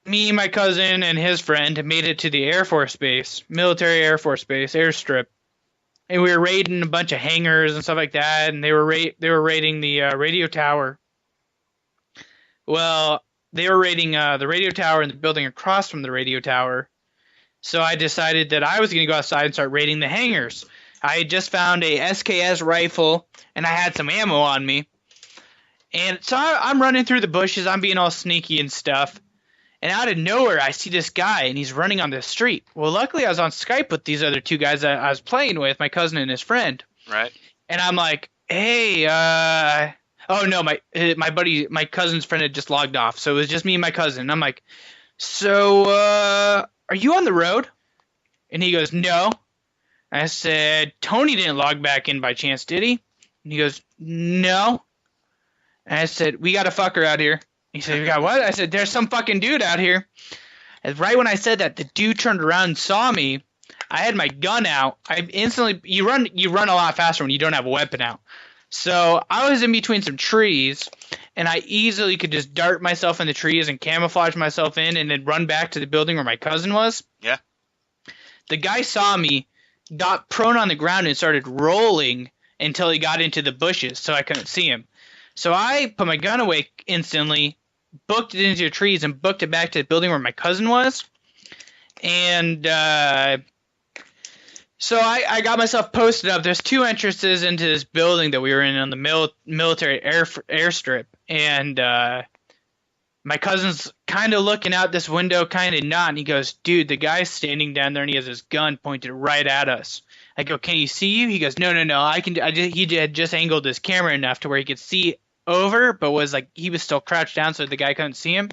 me, my cousin, and his friend made it to the Air Force Base, military Air Force Base, airstrip. And we were raiding a bunch of hangars and stuff like that, and they were raiding the radio tower. Well, they were raiding the radio tower and the building across from the radio tower. So I decided that I was going to go outside and start raiding the hangars. I had just found a SKS rifle, and I had some ammo on me. And so I'm running through the bushes. I'm being all sneaky and stuff. And out of nowhere, I see this guy, and he's running on the street. Well, luckily, I was on Skype with these other 2 guys that I was playing with, my cousin and his friend. Right. And I'm like, hey, oh, no, my buddy, my cousin's friend had just logged off. So it was just me and my cousin. And I'm like, so, are you on the road? And he goes, no. I said, Tony didn't log back in by chance, did he? And he goes, no. And I said, we got a fucker out here. He said, we got what? I said, there's some fucking dude out here. And right when I said that, the dude turned around and saw me. I had my gun out. You run a lot faster when you don't have a weapon out. So I was in between some trees, and I easily could just dart myself in the trees and camouflage myself in and then run back to the building where my cousin was. Yeah. The guy saw me, got prone on the ground, and started rolling until he got into the bushes, so I couldn't see him. So I put my gun away instantly, booked it into the trees, and booked it back to the building where my cousin was. And so I got myself posted up. There's 2 entrances into this building that we were in on the military airstrip. And my cousin's kind of looking out this window, kind of not. And he goes, dude, the guy's standing down there, and he has his gun pointed right at us. I go, can he see you? He goes, no, he had just angled his camera enough to where he could see over, but he was still crouched down so the guy couldn't see him.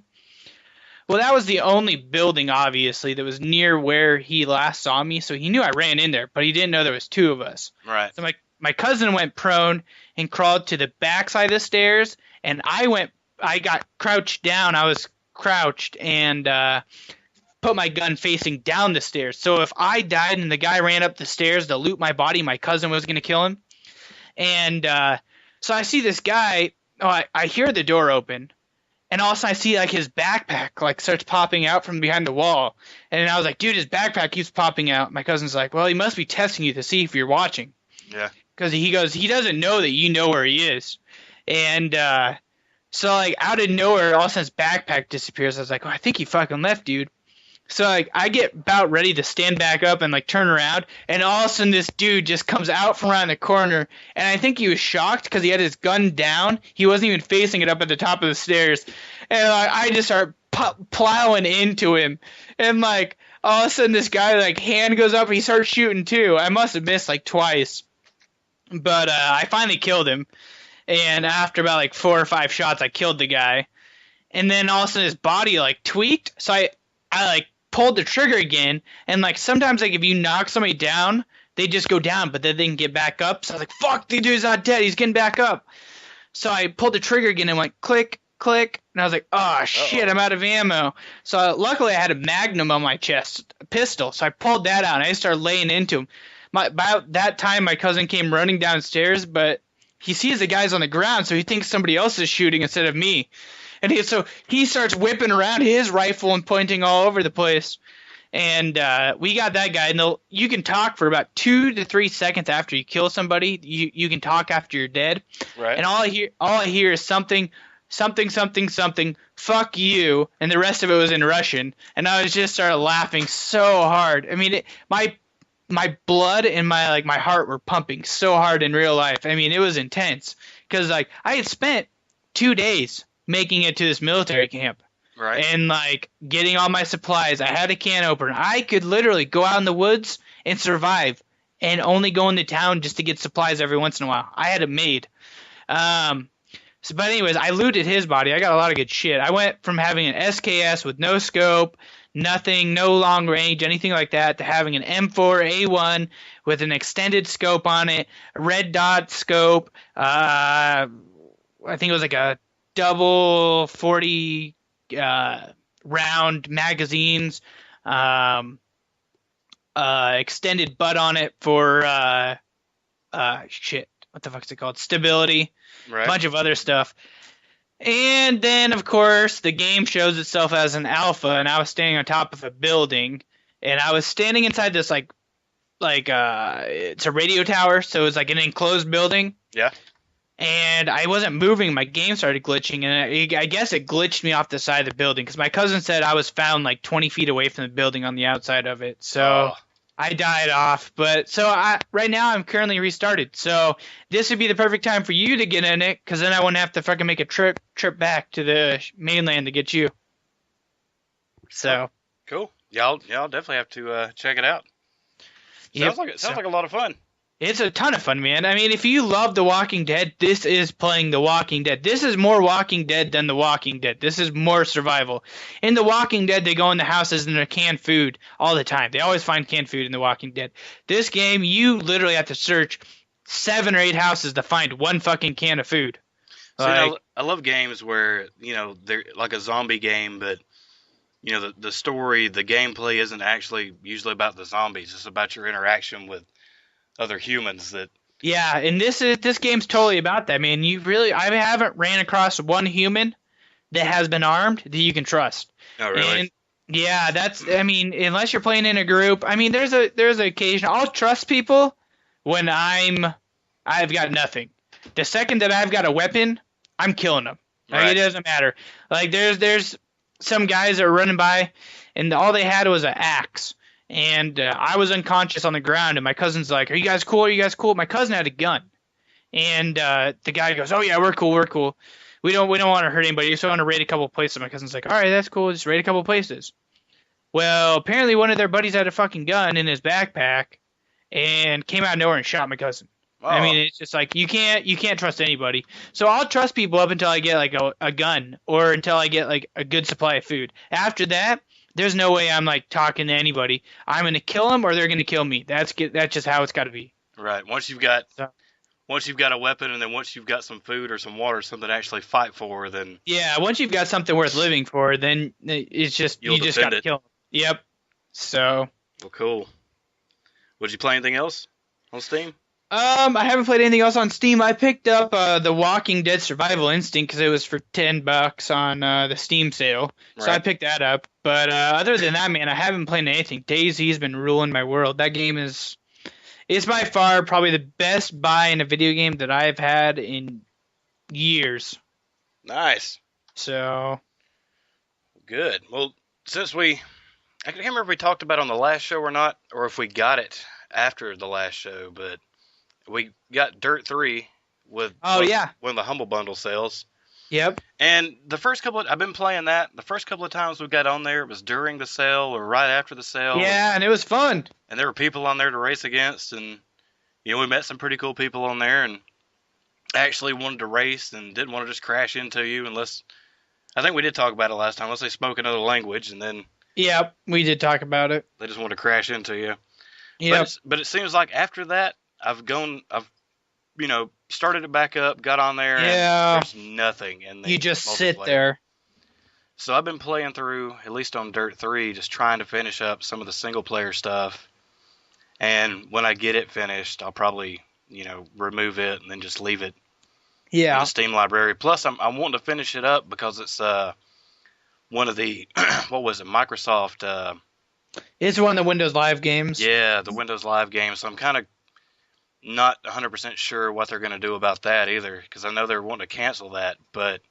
Well, that was the only building, obviously, that was near where he last saw me, so he knew I ran in there, but he didn't know there was 2 of us. Right. So my cousin went prone and crawled to the back side of the stairs, and I got crouched down. I was crouched and put my gun facing down the stairs. So if I died and the guy ran up the stairs to loot my body, my cousin was going to kill him. And so I see this guy. I hear the door open, and all of a sudden I see his backpack starts popping out from behind the wall. And I was like, dude, his backpack keeps popping out. My cousin's like, well, he must be testing you to see if you're watching. Yeah. Because he goes, he doesn't know that you know where he is. And so out of nowhere, all of a sudden his backpack disappears. I was like, oh, I think he fucking left, dude. So I get about ready to stand back up and turn around, and all of a sudden this dude just comes out from around the corner, and I think he was shocked because he had his gun down. He wasn't even facing it up at the top of the stairs, and I just start plowing into him, and all of a sudden this guy hand goes up and he starts shooting too. I must have missed twice, but I finally killed him, and after about 4 or 5 shots I killed the guy, and then all of a sudden his body tweaked, so I pulled the trigger again, and sometimes if you knock somebody down, they just go down, but then they can get back up. So I was like, fuck, the dude's not dead, he's getting back up. So I pulled the trigger again and went click, click, and I was like, oh shit, Uh-oh. I'm out of ammo. So luckily I had a Magnum on my chest, a pistol. So I pulled that out and I started laying into him. About that time, my cousin came running downstairs, but he sees the guys on the ground, so he thinks somebody else is shooting instead of me. And so he starts whipping around his rifle and pointing all over the place. And we got that guy. And you can talk for about 2 to 3 seconds after you kill somebody. You can talk after you're dead. Right. And all I hear is something, something, something, something. Fuck you. And the rest of it was in Russian. And I was just started laughing so hard. I mean, my blood and my heart were pumping so hard in real life. I mean, it was intense because I had spent 2 days making it to this military camp. Right. And getting all my supplies. I had a can opener. I could literally go out in the woods and survive and only go into town just to get supplies every once in a while. I had it made. But anyways, I looted his body. I got a lot of good shit. I went from having an SKS with no scope, nothing, no long range, anything like that, to having an M4A1 with an extended scope on it, a red dot scope. I think it was like a double 40 round magazines, extended butt on it for shit. What the fuck is it called? Stability. Right. A bunch of other stuff. And then, of course, the game shows itself as an alpha, and I was standing on top of a building, and I was standing inside this it's a radio tower, so it's like an enclosed building. Yeah. And I wasn't moving. My game started glitching, and I guess it glitched me off the side of the building because my cousin said I was found 20 feet away from the building on the outside of it. So I died off. But right now I'm currently restarted. So this would be the perfect time for you to get in it because then I wouldn't have to fucking make a trip back to the mainland to get you. So cool. Y'all definitely have to check it out. Sounds like a lot of fun. It's a ton of fun, man. I mean, if you love The Walking Dead, this is playing The Walking Dead. This is more Walking Dead than The Walking Dead. This is more survival. In The Walking Dead, they go in the houses and they're canned food all the time. They always find canned food in The Walking Dead. This game, you literally have to search 7 or 8 houses to find one fucking can of food. See, I love games where, they're like a zombie game, but, the story, the gameplay isn't actually usually about the zombies. It's about your interaction with other humans Yeah, and this game's totally about that, man. I haven't ran across one human that has been armed that you can trust. Oh, really? And yeah, unless you're playing in a group. I mean, there's an occasion I'll trust people when I've got nothing. The second that I've got a weapon, I'm killing them. It doesn't matter. There's some guys that are running by, and all they had was an axe. And I was unconscious on the ground, and my cousin's like, "Are you guys cool? Are you guys cool?" My cousin had a gun, and the guy goes, "Oh yeah, we're cool, we're cool. We don't want to hurt anybody. We just want to raid a couple places." My cousin's like, "All right, that's cool. Just raid a couple places." Well, apparently one of their buddies had a fucking gun in his backpack, and came out of nowhere and shot my cousin. Oh. I mean, it's just like you can't trust anybody. So I'll trust people up until I get a gun or until I get a good supply of food. After that, there's no way I'm talking to anybody. I'm gonna kill them or they're gonna kill me. That's just how it's got to be. Right. Once you've got a weapon, and then once you've got some food or some water, something to actually fight for, then yeah. Once you've got something worth living for, then it's just you just got to kill them. Yep. So. Well, cool. Would you play anything else on Steam? I haven't played anything else on Steam. I picked up The Walking Dead Survival Instinct because it was for $10 on the Steam sale. So I picked that up. But other than that, man, I haven't played anything. DayZ's been ruling my world. That game is by far probably the best buy in a video game that I've had in years. Nice. So. Good. Well, since I can't remember if we talked about it on the last show or not, or if we got it after the last show, but we got Dirt 3 with one of the Humble Bundle sales. Yep. And I've been playing that. The first couple of times we got on there, it was during the sale or right after the sale. Yeah, and it was fun. And there were people on there to race against, and we met some pretty cool people on there, and actually wanted to race and didn't want to just crash into you unless, I think we did talk about it last time, unless they spoke another language, and then. Yep, we did talk about it. They just want to crash into you. Yep. But it seems like after that, I've started it back up, got on there, Yeah. and there's nothing in the You just sit multiplayer. there. So I've been playing through, at least on Dirt 3, just trying to finish up some of the single player stuff. And when I get it finished, I'll probably, remove it and then just leave it in Yeah. the Steam library. Plus, I'm wanting to finish it up because it's one of the, what was it, Microsoft. It's one of the Windows Live games. Yeah, the Windows Live game. So I'm kind of not 100% sure what they're going to do about that either, because I know they're wanting to cancel that, but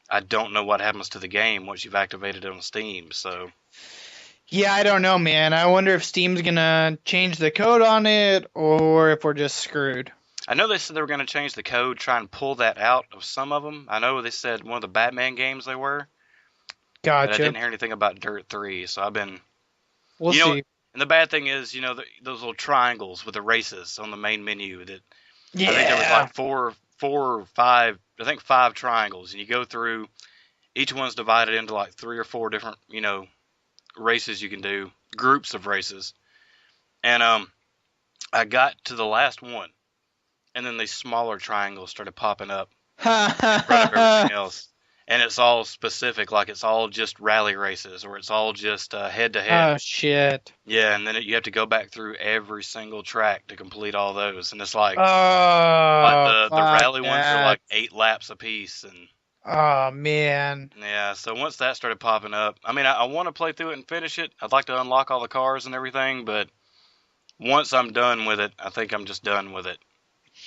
I don't know what happens to the game once you've activated it on Steam. So Yeah, I don't know, man. I wonder if Steam's gonna change the code on it, or if we're just screwed. I know they said they were going to change the code, try and pull that out of some of them. I know they said one of the Batman games they were, but I Gotcha. didn't hear anything about Dirt 3, so I've been... We'll You know, see. And the bad thing is, those little triangles with the races on the main menu that I think there was Yeah. like four or five, I think 5 triangles, and you go through, each one's divided into like 3 or 4 different, races you can do, groups of races. And I got to the last one, and then these smaller triangles started popping up in front of everything else. And it's all specific, like it's all just rally races, or it's all just head-to-head. Oh shit. Yeah, and then you have to go back through every single track to complete all those. And it's like, Oh, the fuck rally ones are that. like 8 laps apiece. And Oh man. yeah, so once that started popping up, I mean, I want to play through it and finish it. I'd like to unlock all the cars and everything, but once I'm done with it, I think I'm just done with it.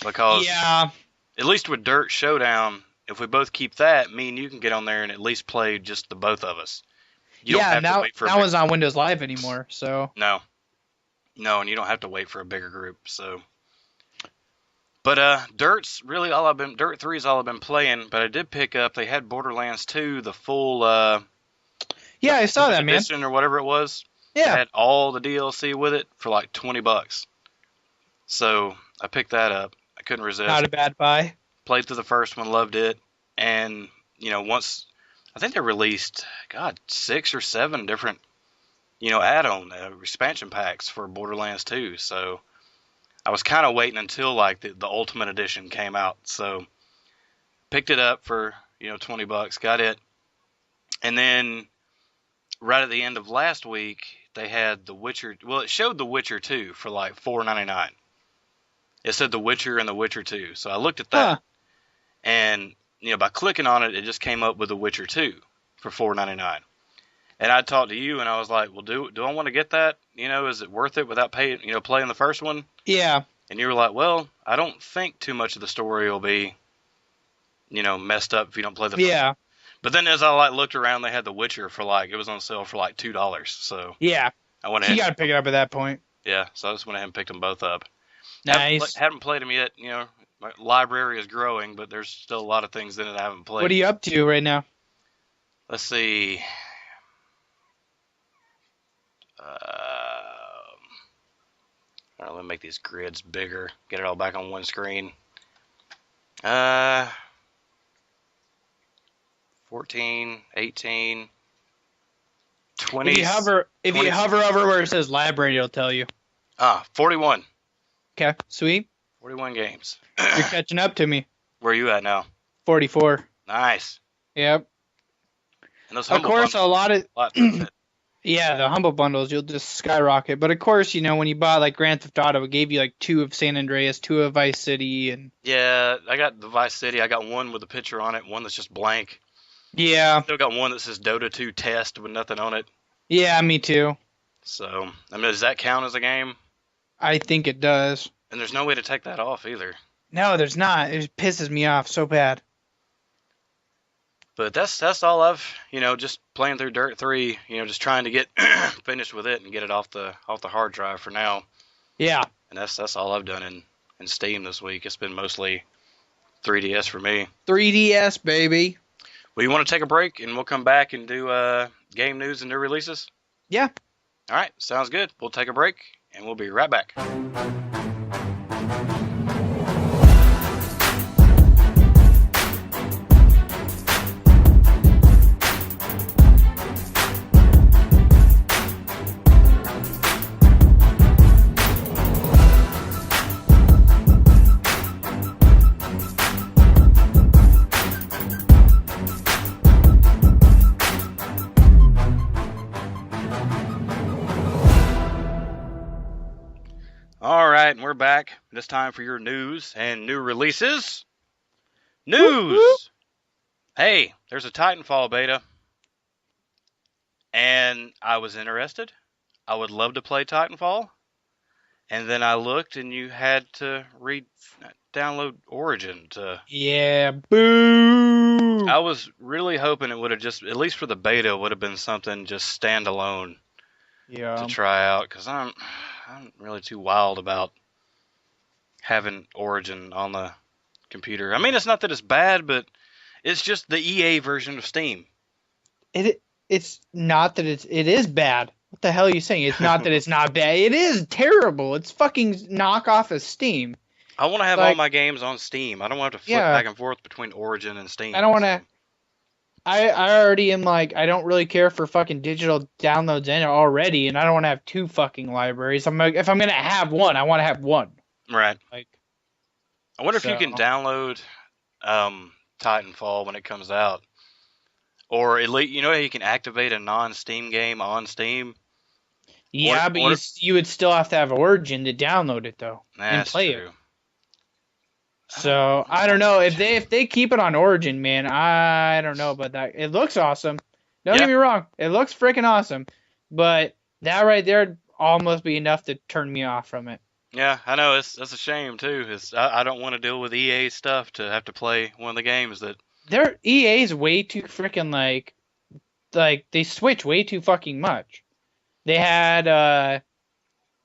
Because Yeah. at least with Dirt Showdown, if we both keep that, me and you can get on there and at least play just the both of us. You don't Yeah. have to Now wait for that one's not Windows Live anymore. So. No, and you don't have to wait for a bigger group. So, but Dirt 3 is all I've been playing. But I did pick up. They had Borderlands 2, the full Yeah, I saw that, man. edition or whatever it was. It Yeah. had all the DLC with it for like $20. So I picked that up. I couldn't resist. Not a bad buy. Played through the first one, loved it, and once I think they released 6 or 7 different add-on expansion packs for Borderlands 2. So I was kind of waiting until like the Ultimate Edition came out. So picked it up for $20, got it, and then right at the end of last week they had The Witcher. Well, it showed The Witcher 2 for like $4.99. It said The Witcher and The Witcher 2. So I looked at that. Huh. And, by clicking on it, it just came up with The Witcher 2 for $4.99. And I talked to you, and I was like, well, do I want to get that? Is it worth it without paying, playing the first one? Yeah. And you were like, well, I don't think too much of the story will be, messed up if you don't play the first Yeah. one. But then as I looked around, they had The Witcher for it was on sale for like $2. So Yeah. I went You ahead. got to pick it up at that point. Yeah, so I just went ahead and picked them both up. Nice. Haven't played them yet. My library is growing, but there's still a lot of things in it I haven't played. What are you up to right now? Let's see. All right, let me make these grids bigger. Get it all back on one screen. 14, 18, 20. If you hover 20. over where it says library, it'll tell you. 41. Okay, sweet. 41 games. You're catching up to me. Where are you at now? 44. Nice. Yep. And those Of course, a lot of lot yeah, the humble bundles you'll just skyrocket. But of course, when you bought like Grand Theft Auto, it gave you like 2 of San Andreas, 2 of Vice City, and Yeah, I got the Vice City. I got one with a picture on it, one that's just blank. yeah, Still got one that says Dota 2 test with nothing on it. yeah, me too. So, I mean, does that count as a game? I think it does. And there's no way to take that off either. No, there's not. It pisses me off so bad. But that's all I've, just playing through Dirt 3, just trying to get finished with it and get it off the hard drive for now. Yeah. And that's all I've done in Steam this week. It's been mostly 3DS for me. 3DS, baby. Well, you want to take a break and we'll come back and do game news and new releases? Yeah. All right, sounds good. We'll take a break and we'll be right back. back. It's time for your news and new releases. Whoop, whoop. News! Hey, there's a Titanfall beta. And I was interested. I would love to play Titanfall. And then I looked and you had to download Origin to... Yeah, boo! I was really hoping it would have just, at least for the beta, would have been something just standalone to try out. Because I'm really too wild about having Origin on the computer. I mean, it's not that it's bad, but it's just the EA version of Steam. It's not that it is bad. What the hell are you saying? It's not that it's not bad. It is terrible. It's fucking knockoff of Steam. I want to have all my games on Steam. I don't want to flip back and forth between Origin and Steam. I don't want to. I already am like, I don't really care for fucking digital downloads in it already, and I don't want to have two fucking libraries. I'm like, if I'm gonna have one, I want to have one. Right. Like, I wonder if you can download Titanfall when it comes out, or at least you know how you can activate a non-Steam game on Steam. Yeah, but you would still have to have Origin to download it though and play it. So I don't know if they keep it on Origin, man. I don't know about that. It looks awesome. Don't get me wrong. It looks freaking awesome, but that right there would almost be enough to turn me off from it. Yeah, I know that's a shame too. I don't want to deal with EA stuff to have to play one of the games that. Their EA's way too freaking like they switch way too fucking much. They had I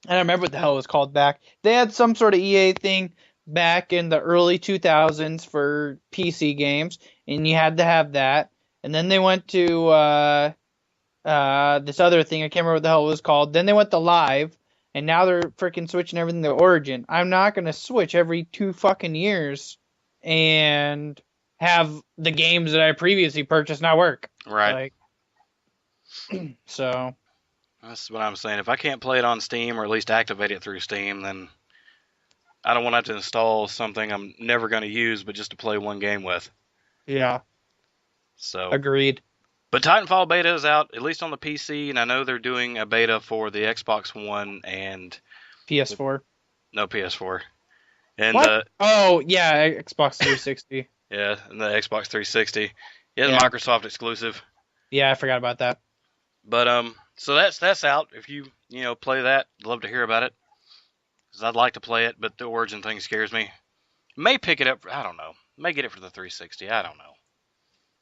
don't remember what the hell it was called back. They had some sort of EA thing back in the early 2000s for PC games, and you had to have that. And then they went to this other thing, I can't remember what the hell it was called. Then they went to Live, and now they're freaking switching everything to Origin. I'm not gonna switch every 2 fucking years and have the games that I previously purchased not work. Right. So. That's what I'm saying. If I can't play it on Steam or at least activate it through Steam, then I don't want to have to install something I'm never going to use, but just to play one game with. Yeah. So. Agreed. But Titanfall beta is out, at least on the PC, and I know they're doing a beta for the Xbox One and PS4. No, PS4. And what? Oh yeah, Xbox 360. Yeah, and the Xbox 360. Yeah, the Microsoft exclusive. Yeah, I forgot about that. But so that's out. If you play that, I'd love to hear about it. Because I'd like to play it, but the Origin thing scares me. May pick it up. I don't know. May get it for the 360. I don't know.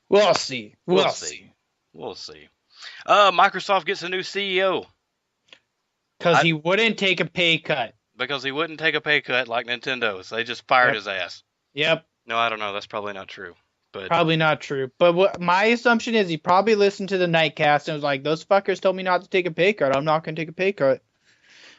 We'll see. We'll see. Microsoft gets a new CEO. Because he wouldn't take a pay cut. Because he wouldn't take a pay cut like Nintendo. So they just fired his ass. Yep. No, I don't know. That's probably not true. But probably not true. But my assumption is he probably listened to the Knightcast and was like, those fuckers told me not to take a pay cut. I'm not going to take a pay cut.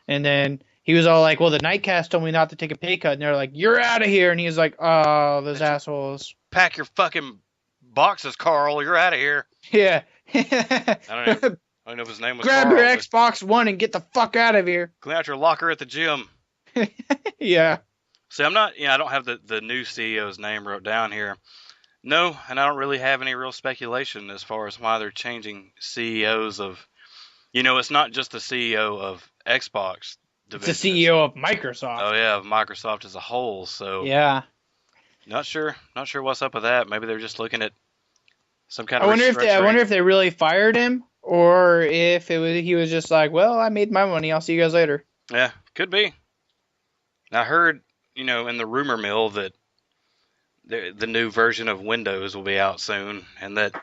And then he was all like, well, the Knightcast told me not to take a pay cut. And they're like, you're out of here. And he was like, oh, those assholes. Pack your fucking boxes, Carl. You're out of here. Yeah. I don't know if his name was Grab Carl, your Xbox One and get the fuck out of here. Clean out your locker at the gym. Yeah. See, I don't have the new CEO's name wrote down here. No, and I don't really have any real speculation as far as why they're changing CEOs of, it's not just the CEO of Xbox division. It's the CEO of Microsoft. Oh yeah, of Microsoft as a whole. So yeah, not sure what's up with that. Maybe they're just looking at some kind of. I wonder if they really fired him, or if he was just like, well, I made my money. I'll see you guys later. Yeah, could be. I heard, in the rumor mill that the new version of Windows will be out soon, and that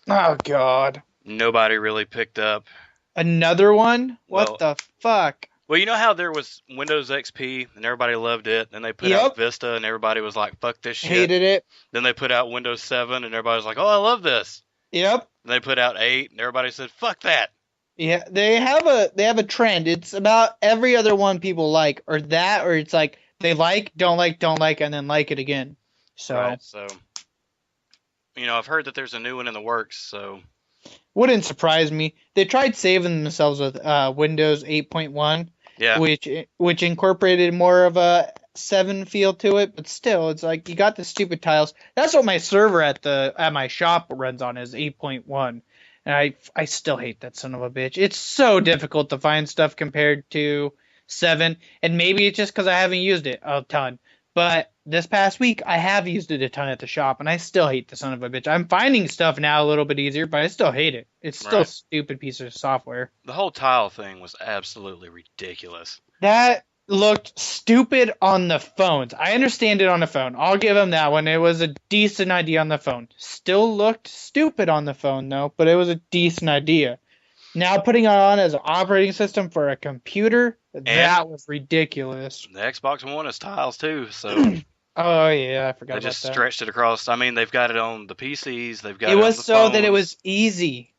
oh god, nobody really picked up. Another one? What the fuck? Well, you know how there was Windows XP and everybody loved it, and they put out Vista and everybody was like, "Fuck this shit." Hated it. Then they put out Windows 7 and everybody was like, "Oh, I love this." Yep. And they put out 8 and everybody said, "Fuck that." Yeah, they have a trend. It's about every other one people like, or it's like they don't like, and then like it again. So, right, so I've heard that there's a new one in the works, so wouldn't surprise me. They tried saving themselves with Windows 8.1, which incorporated more of a 7 feel to it, but still, it's like you got the stupid tiles. That's what my server at my shop runs on is 8.1, and I still hate that son of a bitch. It's so difficult to find stuff compared to 7, and maybe it's just because I haven't used it a ton. But this past week, I have used it a ton at the shop, and I still hate the son of a bitch. I'm finding stuff now a little bit easier, but I still hate it. It's still a Right. stupid piece of software. The whole tile thing was absolutely ridiculous. That looked stupid on the phones. I understand it on the phone. I'll give them that one. It was a decent idea on the phone. Still looked stupid on the phone, though, but it was a decent idea. Now putting it on as an operating system for a computer, And that was ridiculous. the Xbox One is tiles too, so Oh yeah, I forgot they about just that. stretched it across. I mean, they've got it on the PCs, they've got It it on was the so that it phones. was easy.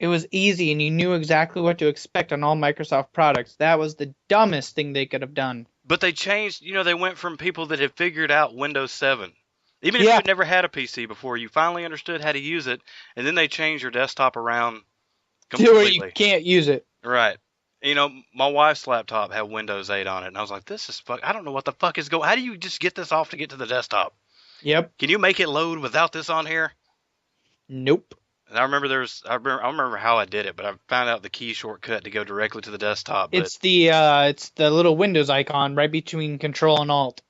It was easy, and you knew exactly what to expect on all Microsoft products. That was the dumbest thing they could have done. But they changed, they went from people that had figured out Windows 7. Even if you Yeah, had never had a PC before, you finally understood how to use it, and then they changed your desktop around to where you completely. can't use it. Right. My wife's laptop had Windows 8 on it, and I was like, this is fuck. I don't know what the fuck is going. How do you just get this off to get to the desktop? Yep. Can you make it load without this on here? Nope. And I remember how I did it, but I found out the key shortcut to go directly to the desktop. It's the little Windows icon right between Control and Alt.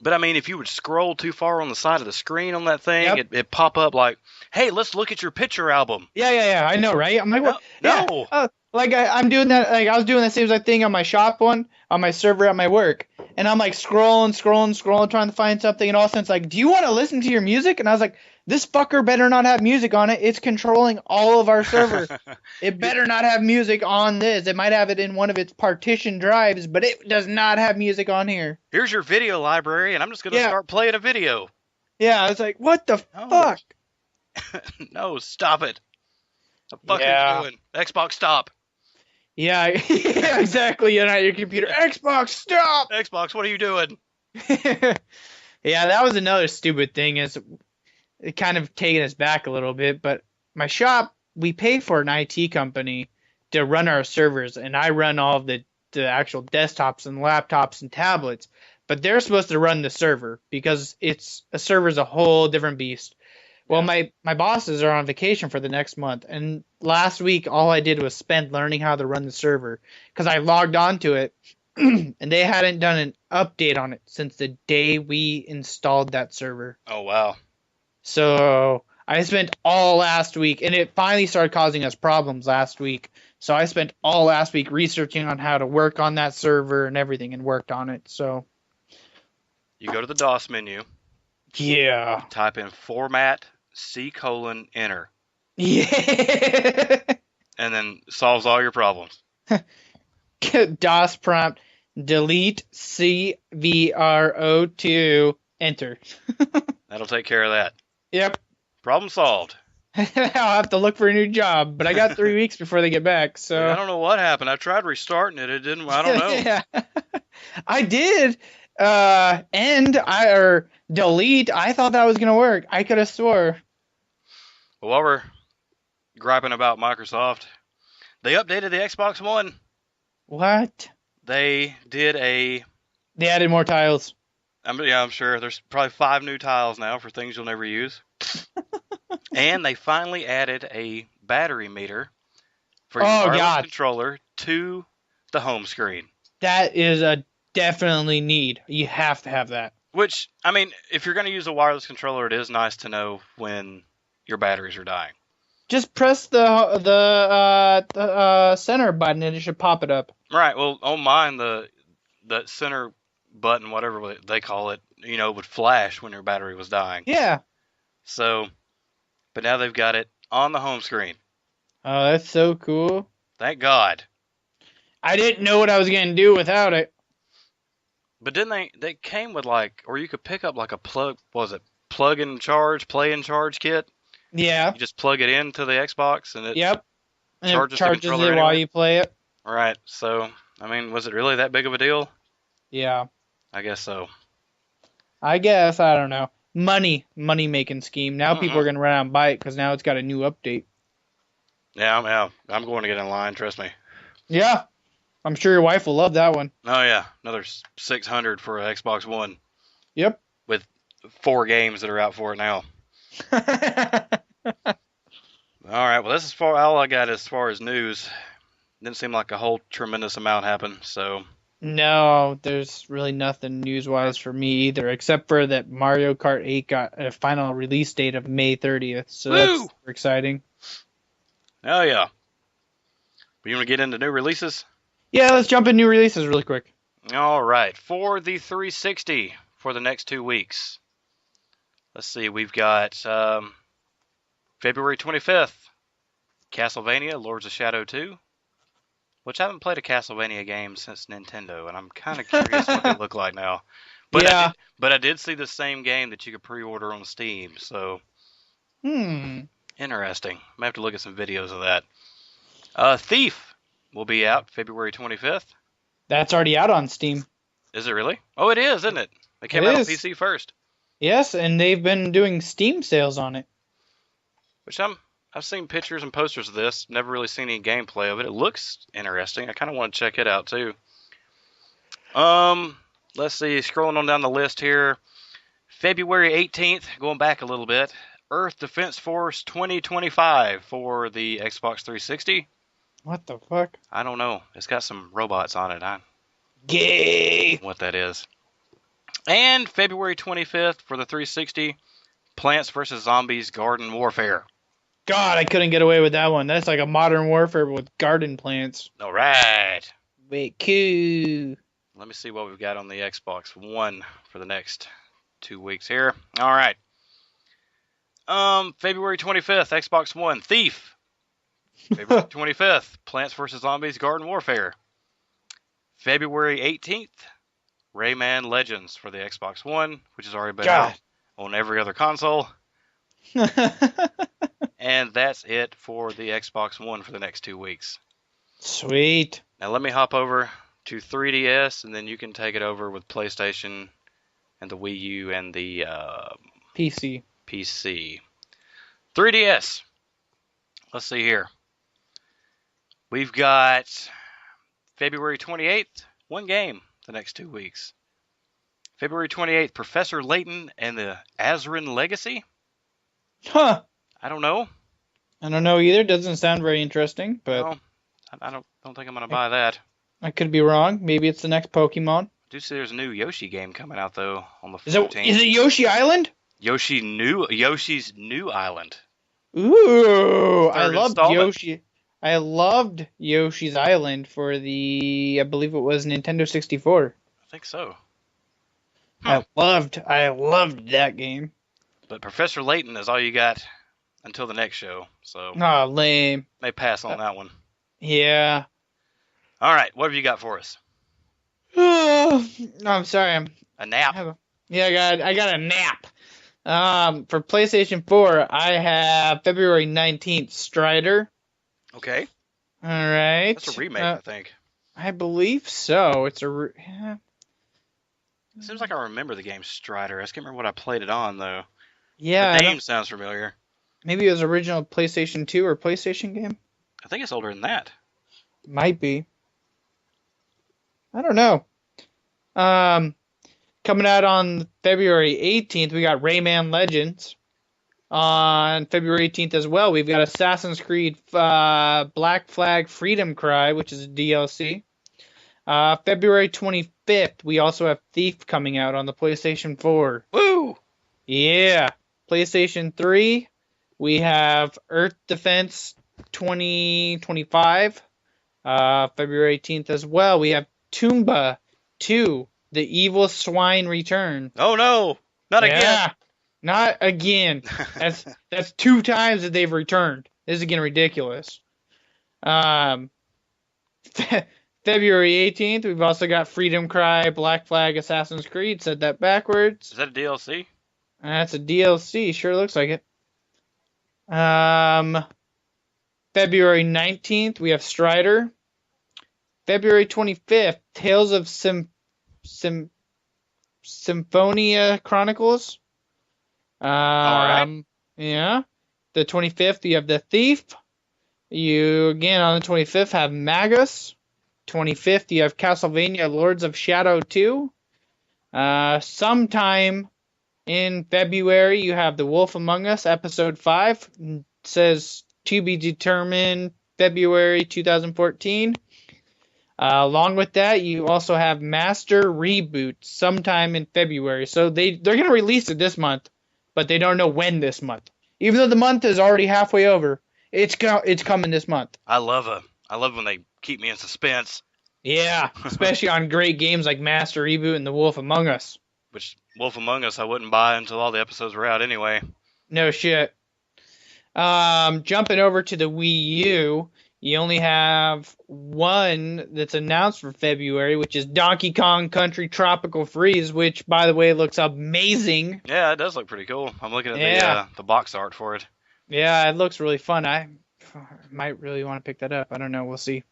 But I mean, if you would scroll too far on the side of the screen on that thing, Yep. it pop up like, "Hey, let's look at your picture album." Yeah. I know, right? I'm like, No, what? Yeah. no. Like I'm doing that. Like I was doing the same exact thing on my shop one on my server at my work, and I'm like scrolling, trying to find something, and all of a sudden it's like, do you want to listen to your music? And I was like, this fucker better not have music on it. It's controlling all of our server. It better not have music on this. It might have it in one of its partition drives, but it does not have music on here. Here's your video library, and I'm just gonna Yeah. start playing a video. Yeah, I was like, what the No. fuck? No, stop it. What the fuck Yeah. are you doing? Xbox, stop. Yeah, yeah, exactly. You're not your computer. Xbox, stop. Xbox, what are you doing? Yeah, that was another stupid thing. Is it kind of taking us back a little bit, but my shop, we pay for an IT company to run our servers, and I run all of the actual desktops and laptops and tablets, but they're supposed to run the server because a server's a whole different beast. Well, Yeah. my bosses are on vacation for the next month, and last week all I did was spend learning how to run the server because I logged on to it, and they hadn't done an update on it since the day we installed that server. Oh wow. So I spent all last week, and it finally started causing us problems last week. So I spent all last week researching on how to work on that server and everything, and worked on it. So You go to the DOS menu, yeah, type in format C:\enter, yeah. and then solves all your problems. DOS prompt delete CVRO2 enter. That'll take care of that. Yep. Problem solved. I'll have to look for a new job, but I got 3 weeks before they get back. So I don't know what happened. I tried restarting it. It didn't. I don't know. Yeah. I did delete. I thought that was gonna work. I could have swore. Well, while we're griping about Microsoft, they updated the Xbox One. What? They did a. They added more tiles. I'm sure there's probably 5 new tiles now for things you'll never use. And they finally added a battery meter for your wireless controller to the home screen. That is a definitely need. You have to have that. Which, I mean, if you're going to use a wireless controller, it is nice to know when your batteries are dying. Just press the center button and it should pop it up. Right. Well, on mine, the center button, whatever they call it, would flash when your battery was dying. Yeah. So, but now they've got it on the home screen. Oh, that's so cool. Thank God. I didn't know what I was gonna do without it. But didn't they came with or you could pick up like a plug and charge, play and charge kit? Yeah. You just plug it into the Xbox and it Yep. And charges it charges the controller it while anyway? you play it. Right. So, I mean, was it really that big of a deal? Yeah. I guess so. I guess, I don't know. Money making scheme. Now people are gonna run out and buy it because now it's got a new update. Yeah, I'm going to get in line. Trust me. Yeah. I'm sure your wife will love that one. Oh yeah, another $600 for an Xbox One Yep. with 4 games that are out for it now. All right, well, this is all I got as far as news. Didn't seem like a whole tremendous amount happened, so No, there's really nothing news-wise for me either, except for that Mario Kart 8 got a final release date of May 30th, so Woo! that's exciting. Oh yeah. But you want to get into new releases? Yeah, let's jump in new releases really quick. All right. For the 360 for the next 2 weeks. Let's see. We've got February 25th, Castlevania: Lords of Shadow 2. Which I haven't played a Castlevania game since Nintendo, and I'm kind of curious what they look like now. But Yeah. I did see the same game that you could pre-order on Steam, so interesting. Might have to look at some videos of that. Thief will be out February 25th. That's already out on Steam. Is it really? Oh, it is, isn't it? It came It out on is. PC first. Yes, and they've been doing Steam sales on it. Which I've seen pictures and posters of this. Never really seen any gameplay of it. It looks interesting. I kind of want to check it out too. Let's see. Scrolling on down the list here. February 18th, going back a little bit. Earth Defense Force 2025 for the Xbox 360. What the fuck? I don't know. It's got some robots on it. Gay. What that is. And February 25th for the 360, Plants vs. Zombies Garden Warfare. God, I couldn't get away with that one. That's like a Modern Warfare with garden plants. All right. Wait, cool. Let me see what we've got on the Xbox One for the next 2 weeks here. All right. February 25th, Xbox One, Thief. February 25th, Plants vs. Zombies Garden Warfare. February 18th, Rayman Legends for the Xbox One, which has already been out on every other console. And that's it for the Xbox One for the next 2 weeks. Sweet. Now let me hop over to 3DS, and then you can take it over with PlayStation and the Wii U and the PC. 3DS. Let's see here. We've got February 28th, one game the next 2 weeks. February 28th, Professor Layton and the Azrin Legacy. Huh. I don't know. I don't know either. Doesn't sound very interesting, but No, I don't think I'm going to buy that. I could be wrong. Maybe it's the next Pokemon. I do see there's a new Yoshi game coming out, though, on the 14th. Is it Yoshi Island? Yoshi's New Island. Ooh, I Third loved installment. Yoshi. I loved Yoshi's Island for the, I believe it was Nintendo 64. I think so. I loved that game. But Professor Layton is all you got until the next show, so Oh, lame. may pass on that one. Yeah. All right, what have you got for us? No, I'm sorry. A nap. I got a nap. For PlayStation 4, I have February 19th, Strider. Okay. All right. That's a remake, I think. I believe so. It's a. Yeah. It seems like I remember the game Strider. I just can't remember what I played it on, though. Yeah. The name sounds familiar. Maybe it was original PlayStation 2 or PlayStation game. I think it's older than that. Might be. I don't know. Coming out on February 18th, we got Rayman Legends. On February 18th as well, we've got Assassin's Creed Black Flag Freedom Cry, which is a DLC. February 25th, we also have Thief coming out on the PlayStation 4. Woo! Yeah. PlayStation 3, we have Earth Defense 2025. February 18th as well, we have Tomba 2, The Evil Swine Return. Oh no! Not again! Not again. That's 2 times that they've returned. This is getting ridiculous. February 18th, we've also got Freedom Cry, Black Flag, Assassin's Creed. Said that backwards. Is that a DLC? That's a DLC. Sure looks like it. February 19th, we have Strider. February 25th, Tales of Symphonia Chronicles. All right. Yeah. The 25th, you have The Thief. You, again, on the 25th, have Magus. 25th, you have Castlevania Lords of Shadow 2. Sometime in February, you have The Wolf Among Us, Episode 5. It says to be determined February 2014. Along with that, you also have Master Reboot sometime in February. So they're gonna release it this month, but they don't know when this month. Even though the month is already halfway over, it's coming this month. I love when they keep me in suspense. Yeah, especially on great games like Master Reboot and The Wolf Among Us. Which Wolf Among Us I wouldn't buy until all the episodes were out anyway. No shit. Jumping over to the Wii U, you only have one that's announced for February, which is Donkey Kong Country Tropical Freeze, which, by the way, looks amazing. Yeah, it does look pretty cool. I'm looking at Yeah, the box art for it. yeah, it looks really fun. I might really want to pick that up. I don't know. We'll see.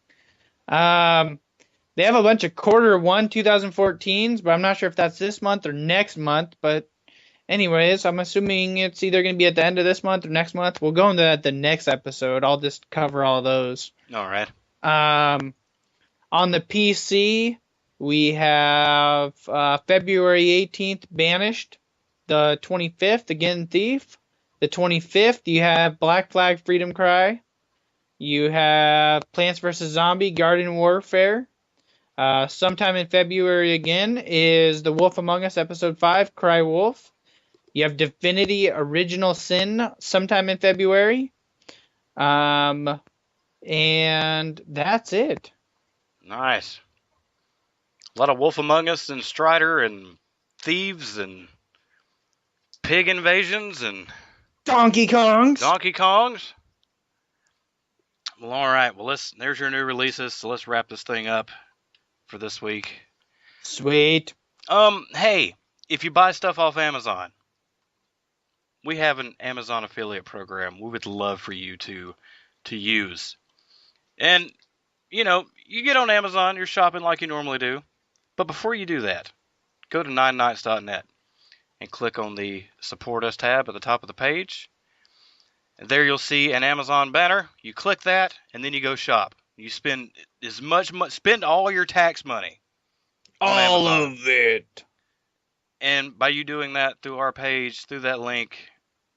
Um, they have a bunch of Q1 2014s, but I'm not sure if that's this month or next month. But anyways, I'm assuming it's either going to be at the end of this month or next month. We'll go into that the next episode. I'll just cover all those. All right. On the PC, we have February 18th, Banished. The 25th, again, Thief. The 25th, you have Black Flag Freedom Cry. You have Plants vs. Zombie Garden Warfare. Sometime in February again is The Wolf Among Us Episode 5, Cry Wolf. You have Divinity Original Sin sometime in February. And that's it. Nice. A lot of Wolf Among Us and Strider and Thieves and Pig Invasions and Donkey Kongs. Donkey Kongs. Well, all right. Well, there's your new releases. So let's wrap this thing up for this week. Sweet. Hey, if you buy stuff off Amazon, we have an Amazon affiliate program we would love for you to use. And, you get on Amazon, you're shopping like you normally do. But before you do that, go to 9nights.net and click on the Support Us tab at the top of the page. And there you'll see an Amazon banner. You click that, and then you go shop. You spend spend all your tax money on All Amazon. of it. And by you doing that through our page, through that link,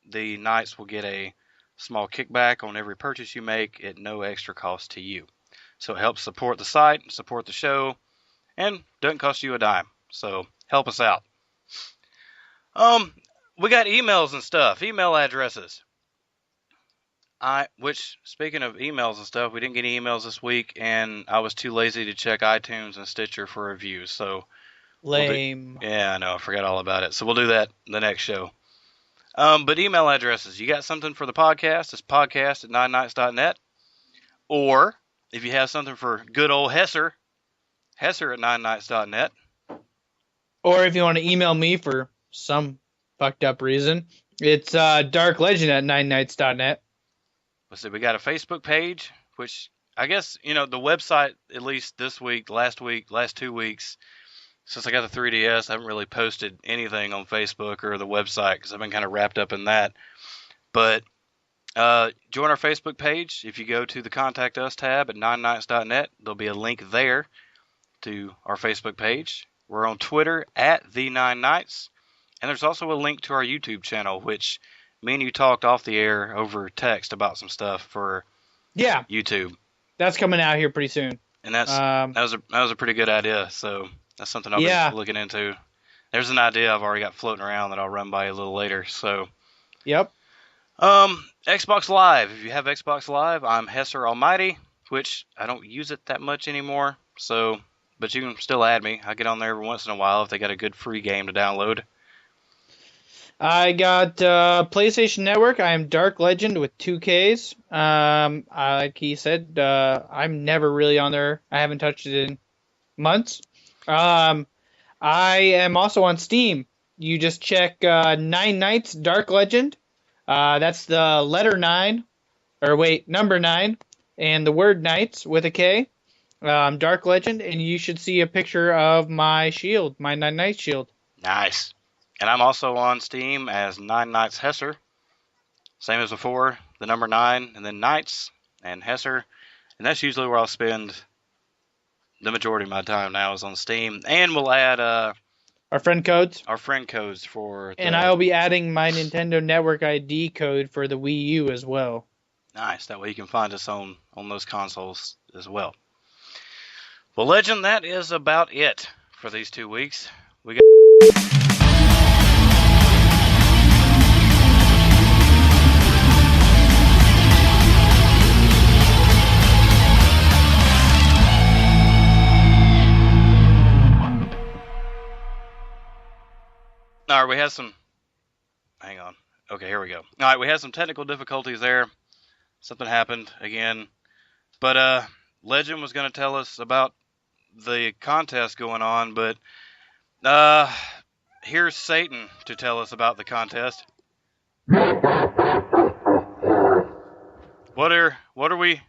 the Knights will get a small kickback on every purchase you make at no extra cost to you. So it helps support the site, support the show, and doesn't cost you a dime. So help us out. We got emails and stuff, email addresses. Which, speaking of emails and stuff, we didn't get any emails this week, and I was too lazy to check iTunes and Stitcher for reviews. So Lame. yeah, I know, I forgot all about it. So we'll do that the next show. But email addresses, you got something for the podcast, it's podcast@9nights.net. Or, if you have something for good old Hesser at 9nights.net. Or if you want to email me for some fucked up reason, it's darklegend@9nights.net. Let's see, we got a Facebook page, which I guess, the website, at least this week, last 2 weeks, since I got the 3DS, I haven't really posted anything on Facebook or the website because I've been kind of wrapped up in that. But join our Facebook page. If you go to the Contact Us tab at 9nights.net, there'll be a link there to our Facebook page. We're on Twitter at The9Nights. And there's also a link to our YouTube channel, which me and you talked off the air over text about some stuff for YouTube. That's coming out here pretty soon. And that was a pretty good idea. So that's something I've been looking into. There's an idea I've already got floating around that I'll run by you a little later. So, yep. Xbox Live. If you have Xbox Live, I'm Hesser Almighty, which I don't use it that much anymore. So, but you can still add me. I get on there every once in a while if they got a good free game to download. I got PlayStation Network. I am Dark Legend with 2 Ks. Like he said, I'm never really on there. I haven't touched it in months. I am also on Steam. You just check 9 Nights Dark Legend. That's the letter 9, or wait, number 9, and the word Nights with a K. Dark Legend, and you should see a picture of my shield, my 9 Nights shield. Nice. And I'm also on Steam as 9 Nights Hesser. Same as before, the number 9, and then Nights, and Hesser. And that's usually where I'll spend the majority of my time now is on Steam. And we'll add our friend codes. Our friend codes for... And I'll be adding my Nintendo Network ID code for the Wii U as well. Nice. That way you can find us on those consoles as well. Well, Legend, that is about it for these 2 weeks. We got. All right, we had some. Hang on. Okay, here we go. All right, we had some technical difficulties there. Something happened again. But Legend was going to tell us about the contest going on, but here's Satan to tell us about the contest. What are we?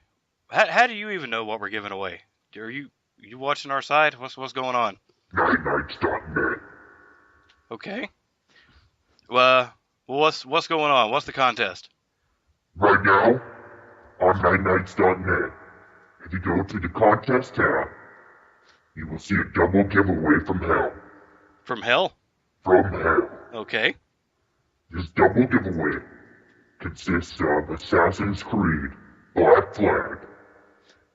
How do you even know what we're giving away? Are you watching our site? What's going on? Knightcast.net. Okay. Well, what's going on? What's the contest? Right now, on Knightcast.net, if you go to the contest tab, you will see a double giveaway from hell. From hell? From hell. Okay. This double giveaway consists of Assassin's Creed Black Flag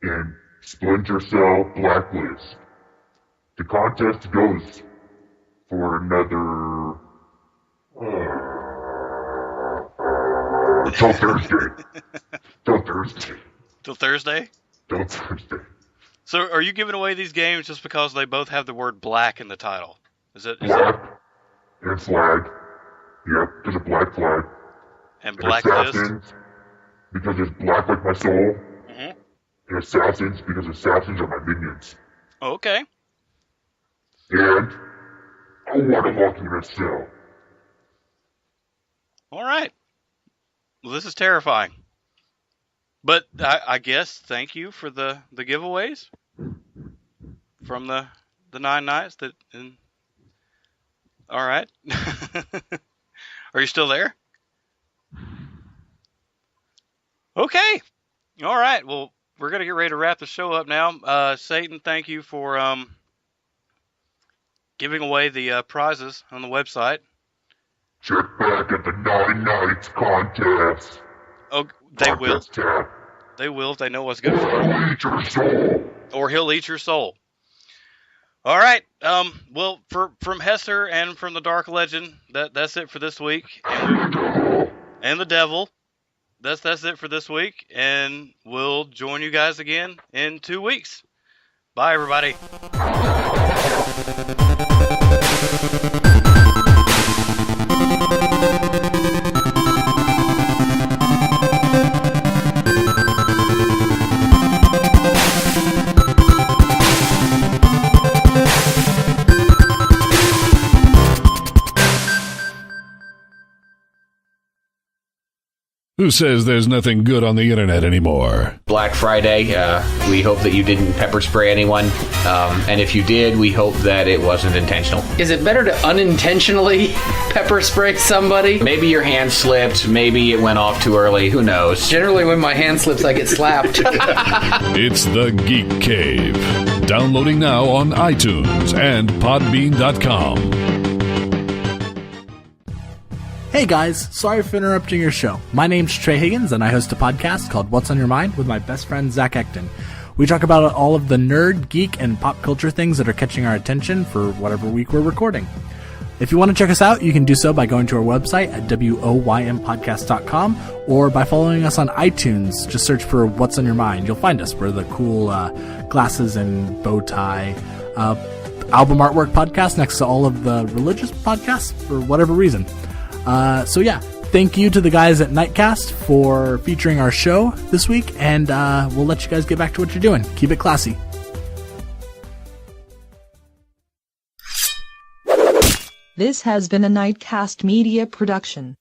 and Splinter Cell Blacklist. The contest goes for another till Thursday. Till Thursday. Till Thursday? Till Thursday. So, are you giving away these games just because they both have the word black in the title? Black and flag. Yep, there's a black flag. And blacklist? Assassins, because it's black like my soul. Mm-hmm. And assassins, because assassins are my minions. Oh, okay. And I want to lock you in a cell. All right. Well, this is terrifying. But I guess thank you for the giveaways from the 9 nights that. All right. Are you still there? Okay. All right. Well, we're gonna get ready to wrap the show up now. Satan, thank you for giving away the prizes on the website. Check back at the 9 Nights contest. Oh, they will. Tab. They will if they know what's good for them. He'll eat your soul. Or he'll eat your soul. All right. Well, from Hesser and from the Dark Legend, that's it for this week. And the devil. That's it for this week. And we'll join you guys again in 2 weeks. Bye, everybody. Who says there's nothing good on the internet anymore? Black Friday, we hope that you didn't pepper spray anyone. And if you did, we hope that it wasn't intentional. Is it better to unintentionally pepper spray somebody? Maybe your hand slipped, maybe it went off too early, who knows? Generally, when my hand slips, I get slapped. It's the Geek Cave. Downloading now on iTunes and Podbean.com. Hey guys, sorry for interrupting your show. My name's Trey Higgins, and I host a podcast called What's on Your Mind with my best friend Zach Ecton. We talk about all of the nerd, geek, and pop culture things that are catching our attention for whatever week we're recording. If you want to check us out, you can do so by going to our website at woympodcast.com or by following us on iTunes. Just search for What's on Your Mind. You'll find us. We're the cool glasses and bow tie album artwork podcast next to all of the religious podcasts for whatever reason. So yeah, thank you to the guys at Knightcast for featuring our show this week, and we'll let you guys get back to what you're doing. Keep it classy. This has been a Knightcast Media production.